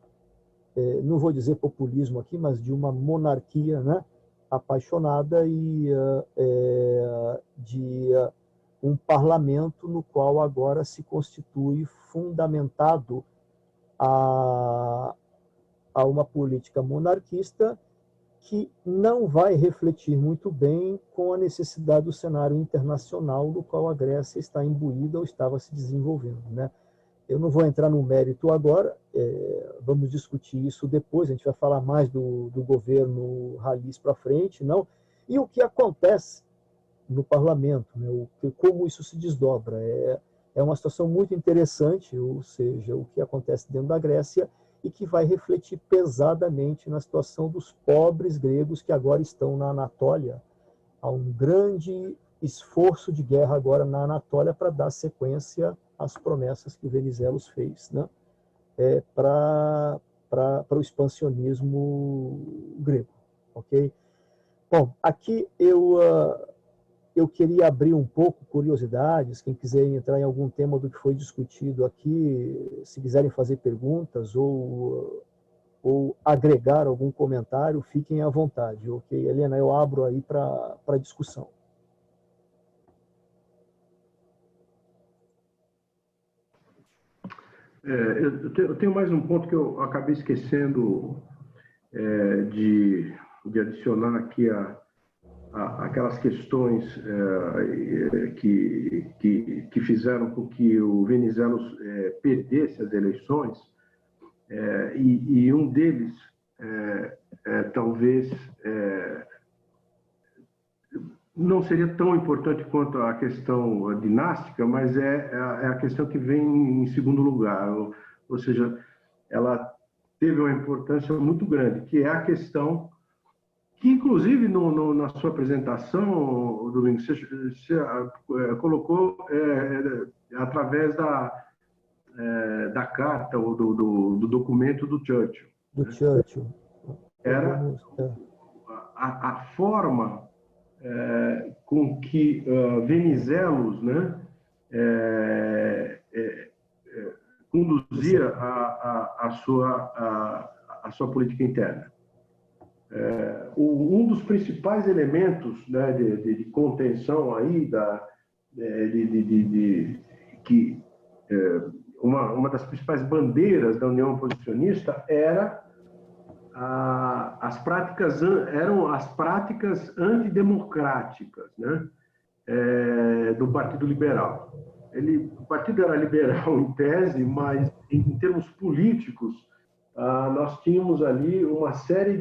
não vou dizer populismo aqui, mas de uma monarquia, né, apaixonada e de um parlamento no qual agora se constitui fundamentado a uma política monarquista que não vai refletir muito bem com a necessidade do cenário internacional no qual a Grécia está imbuída ou estava se desenvolvendo, né? Eu não vou entrar no mérito agora, vamos discutir isso depois, a gente vai falar mais do governo Rallis para frente, não? E o que acontece no parlamento, né? Como isso se desdobra. É uma situação muito interessante, ou seja, o que acontece dentro da Grécia e que vai refletir pesadamente na situação dos pobres gregos que agora estão na Anatólia. Há um grande esforço de guerra agora na Anatólia para dar sequência às promessas que o Venizelos fez, né? Para o expansionismo grego. Okay? Bom, aqui eu queria abrir um pouco curiosidades, quem quiser entrar em algum tema do que foi discutido aqui, se quiserem fazer perguntas ou agregar algum comentário, fiquem à vontade, ok? Helena, eu abro aí para discussão. Eu tenho mais um ponto que eu acabei esquecendo de adicionar aqui aquelas questões que fizeram com que o Venizelos perdesse as eleições, e um deles talvez não seria tão importante quanto a questão dinástica, mas é a questão que vem em segundo lugar, ou seja, ela teve uma importância muito grande, que é a questão que, inclusive, na sua apresentação, Domingos, você colocou através da carta ou do documento do Churchill. Do Churchill. Era a forma com que Venizelos, né, conduzia a sua política interna. Um dos principais elementos, né, de contenção aí uma das principais bandeiras da União Oposicionista eram as práticas antidemocráticas, né, do Partido Liberal. O partido era liberal em tese, mas em termos políticos nós tínhamos ali uma série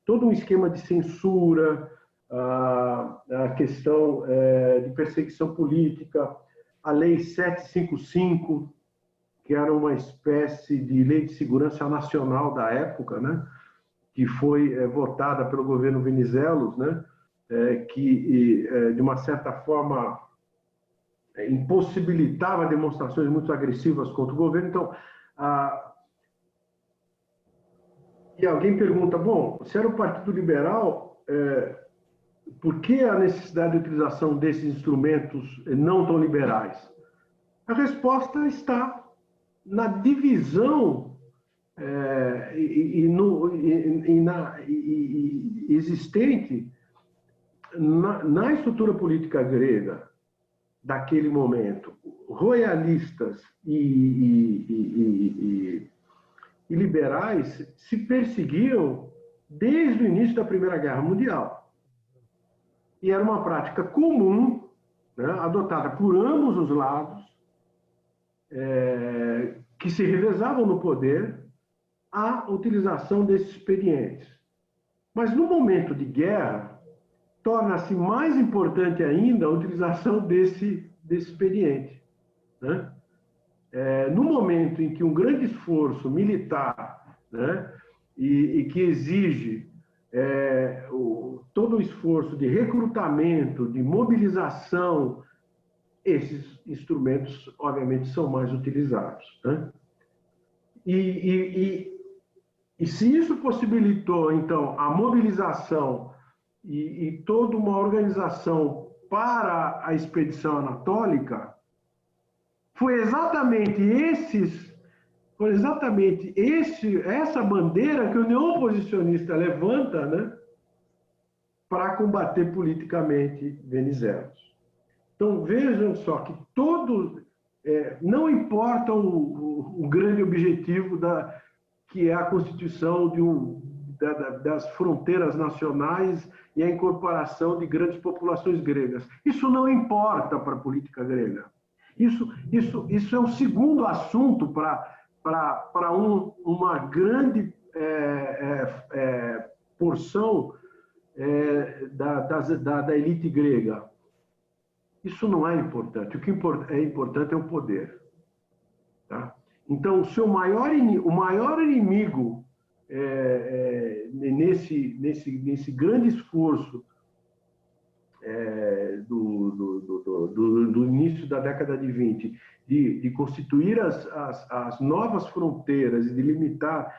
todo um esquema de censura, a questão de perseguição política, a Lei 755, que era uma espécie de lei de segurança nacional da época, né, que foi votada pelo governo Venizelos, né, que, de uma certa forma, impossibilitava demonstrações muito agressivas contra o governo. Então, e alguém pergunta, bom, se era o Partido Liberal, por que a necessidade de utilização desses instrumentos não tão liberais? A resposta está na divisão existente na estrutura política grega daquele momento, royalistas e liberais se perseguiam desde o início da Primeira Guerra Mundial. E era uma prática comum, né, adotada por ambos os lados, que se revezavam no poder, a utilização desses expedientes. Mas no momento de guerra, torna-se mais importante ainda a utilização desse expediente, né? No momento em que um grande esforço militar, né, e que exige todo o esforço de recrutamento, de mobilização, esses instrumentos, obviamente, são mais utilizados, né? E se isso possibilitou, então, a mobilização e toda uma organização para a expedição anatólica, foi exatamente essa bandeira que a União Oposicionista levanta, né, para combater politicamente Venizelos. Então, vejam só que não importa o grande objetivo que é a constituição das fronteiras nacionais e a incorporação de grandes populações gregas. Isso não importa para a política grega. Isso é um segundo assunto para uma grande porção da elite grega. Isso não é importante. O que é importante é o poder. Tá? Então, o maior inimigo nesse grande esforço do início da década de 20, de constituir as novas fronteiras e de limitar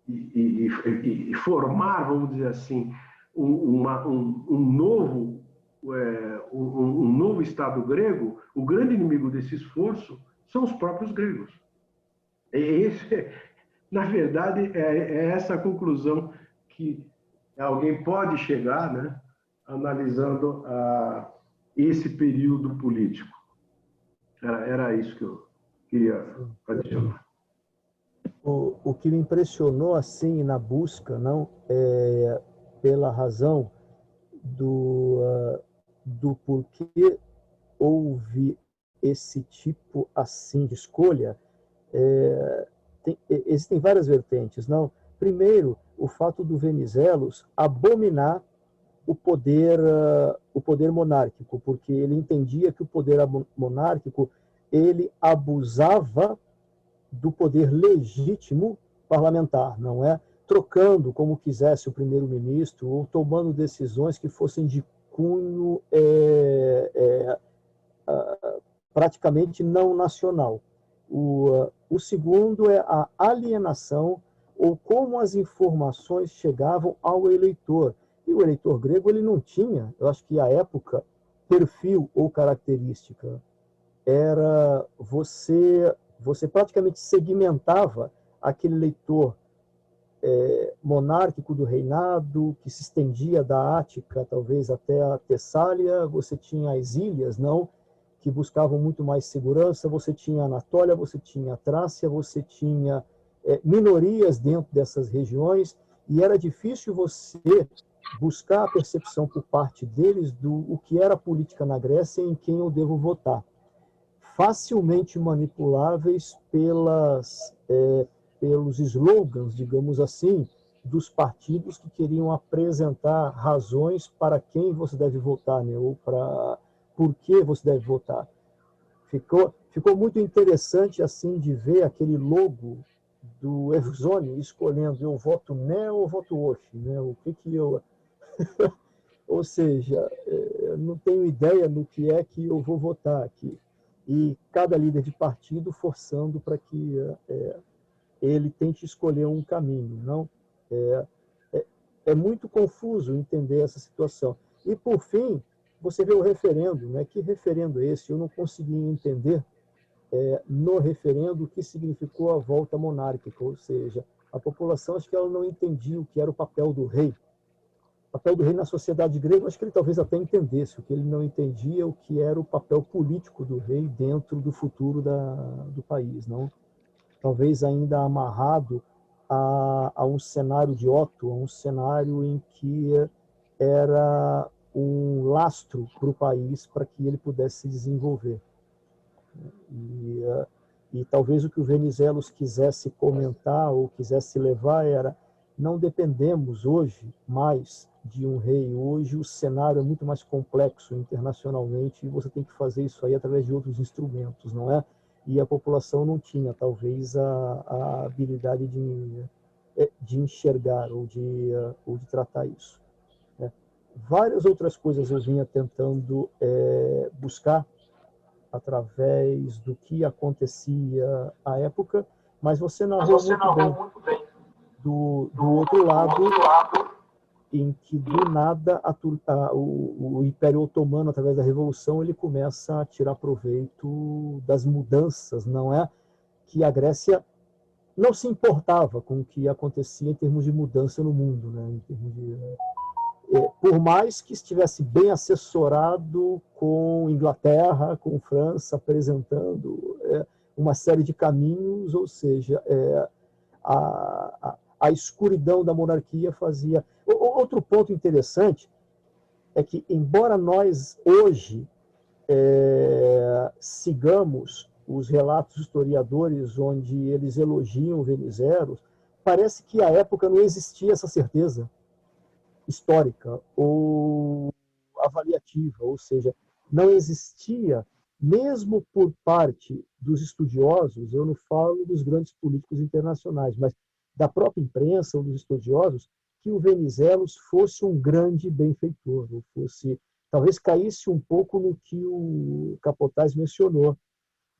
e formar, vamos dizer assim, um novo Estado grego, o grande inimigo desse esforço são os próprios gregos. Na verdade, é essa a conclusão que alguém pode chegar, né, analisando esse período político. Era isso que eu queria adicionar. O que me impressionou assim na busca, não, pela razão do porquê houve esse tipo assim de escolha, existem várias vertentes, não? Primeiro, o fato do Venizelos abominar o poder monárquico, porque ele entendia que o poder monárquico ele abusava do poder legítimo parlamentar, não é? Trocando como quisesse o primeiro-ministro ou tomando decisões que fossem de cunho praticamente não nacional. O segundo é a alienação ou como as informações chegavam ao eleitor. E o eleitor grego ele não tinha, eu acho que à época, perfil ou característica. Era você praticamente segmentava aquele eleitor monárquico do reinado, que se estendia da Ática, talvez até a Tessália, você tinha as ilhas, não, que buscavam muito mais segurança, você tinha a Anatólia, você tinha a Trácia, você tinha minorias dentro dessas regiões, e era difícil você buscar a percepção por parte deles do que era a política na Grécia e em quem eu devo votar. Facilmente manipuláveis pelos slogans, digamos assim, dos partidos que queriam apresentar razões para quem você deve votar, né? Ou para por que você deve votar. Ficou muito interessante assim de ver aquele logo do Evzoni escolhendo eu voto né ou voto oxe, né? O que eu ou seja, eu não tenho ideia no que é que eu vou votar aqui. E cada líder de partido forçando para que ele tente escolher um caminho. Não? É muito confuso entender essa situação. E, por fim, você vê o referendo. Né? Que referendo é esse? Eu não consegui entender no referendo o que significou a volta monárquica, ou seja, A população, acho que ela não entendia o que era o papel do rei. O papel do rei na sociedade grega, acho que ele talvez até entendesse. O que ele não entendia é o que era o papel político do rei dentro do futuro do país. Não? Talvez ainda amarrado a um cenário de Otto, a um cenário em que era um lastro para o país para que ele pudesse se desenvolver. E talvez o que o Venizelos quisesse comentar ou quisesse levar era: não dependemos hoje mais de um rei. Hoje o cenário é muito mais complexo internacionalmente e você tem que fazer isso aí através de outros instrumentos, não é? E a população não tinha, talvez, a habilidade de enxergar ou de tratar isso. Né? Várias outras coisas eu vinha tentando buscar através do que acontecia à época, mas você narrou muito bem do outro lado, em que do nada o Império Otomano, através da Revolução, ele começa a tirar proveito das mudanças, não é? Que a Grécia não se importava com o que acontecia em termos de mudança no mundo, né? Em termos de, por mais que estivesse bem assessorado com Inglaterra, com França, apresentando uma série de caminhos, ou seja, a escuridão da monarquia fazia... Outro ponto interessante é que, embora nós hoje sigamos os relatos historiadores onde eles elogiam Venizelos, parece que à época não existia essa certeza histórica ou avaliativa, ou seja, não existia, mesmo por parte dos estudiosos, eu não falo dos grandes políticos internacionais, mas da própria imprensa ou dos estudiosos, que o Venizelos fosse um grande benfeitor, ou fosse, talvez caísse um pouco no que o Capotaz mencionou.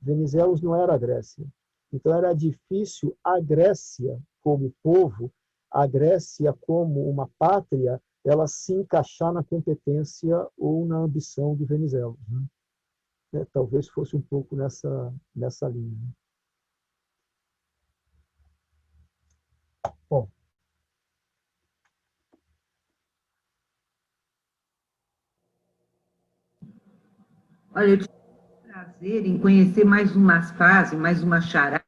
Venizelos não era a Grécia. Então era difícil a Grécia como povo, a Grécia como uma pátria, ela se encaixar na competência ou na ambição do Venizelos. Né? Talvez fosse um pouco nessa linha. Bom. Olha, eu tive prazer em conhecer mais uma fase, mais uma chará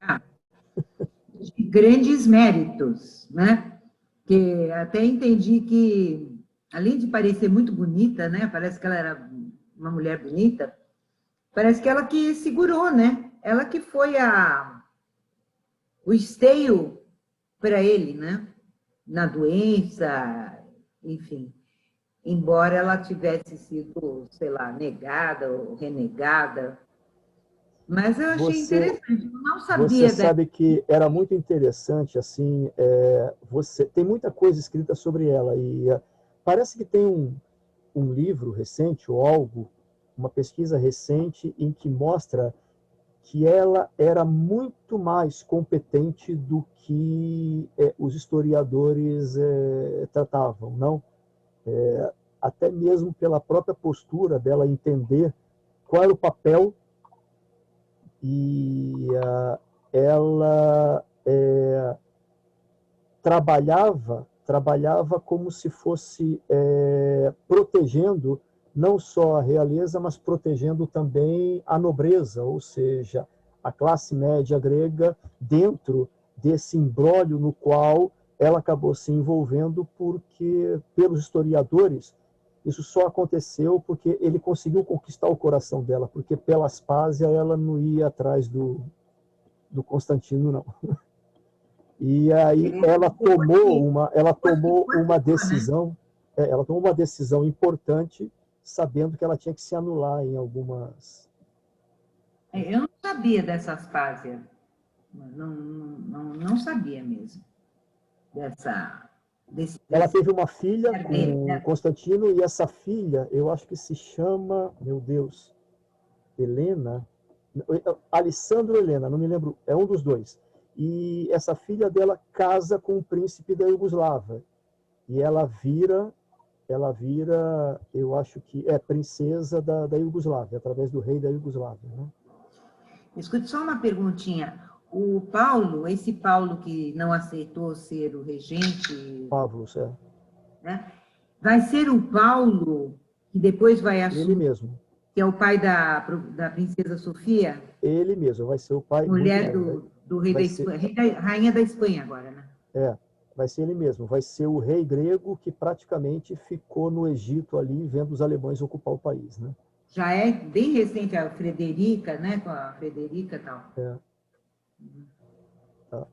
de grandes méritos, né? Que até entendi que, além de parecer muito bonita, né? Parece que ela era uma mulher bonita, parece que ela que segurou, né? Ela que foi o esteio para ele, né? Na doença, enfim. Embora ela tivesse sido, sei lá, negada ou renegada. Mas eu achei interessante, eu não sabia. Você sabe que era muito interessante, assim, tem muita coisa escrita sobre ela, e parece que tem um livro recente, ou algo, uma pesquisa recente, em que mostra que ela era muito mais competente do que os historiadores tratavam, não? Até mesmo pela própria postura dela entender qual era o papel, e ela trabalhava como se fosse protegendo não só a realeza, mas protegendo também a nobreza, ou seja, a classe média grega, dentro desse imbróglio no qual ela acabou se envolvendo, porque, pelos historiadores, isso só aconteceu porque ele conseguiu conquistar o coração dela, porque pela Aspásia ela não ia atrás do Constantino, não. E aí ela tomou uma decisão importante, sabendo que ela tinha que se anular em algumas... Eu não sabia dessa Aspásia, não sabia mesmo Ela teve uma filha com Constantino, e essa filha, eu acho que se chama, meu Deus, Helena, Alessandro ou Helena, não me lembro, é um dos dois. E essa filha dela casa com um príncipe da Iugoslávia, e ela vira, eu acho que princesa da Iugoslávia, através do rei da Iugoslávia. Né? Escute só uma perguntinha. O Paulo, esse Paulo que não aceitou ser o regente, Pavlos, né? Vai ser o Paulo que depois vai ele assumir, mesmo. que é o pai da princesa Sofia, Ele mesmo, vai ser o pai, muito mulher bem, do rei da vai Espanha, ser, rainha da Espanha agora, né? vai ser ele mesmo, vai ser o rei grego que praticamente ficou no Egito ali, vendo os alemães ocupar o país, né? Já é bem recente a Frederica, né? Com a Frederica e tal. Tá.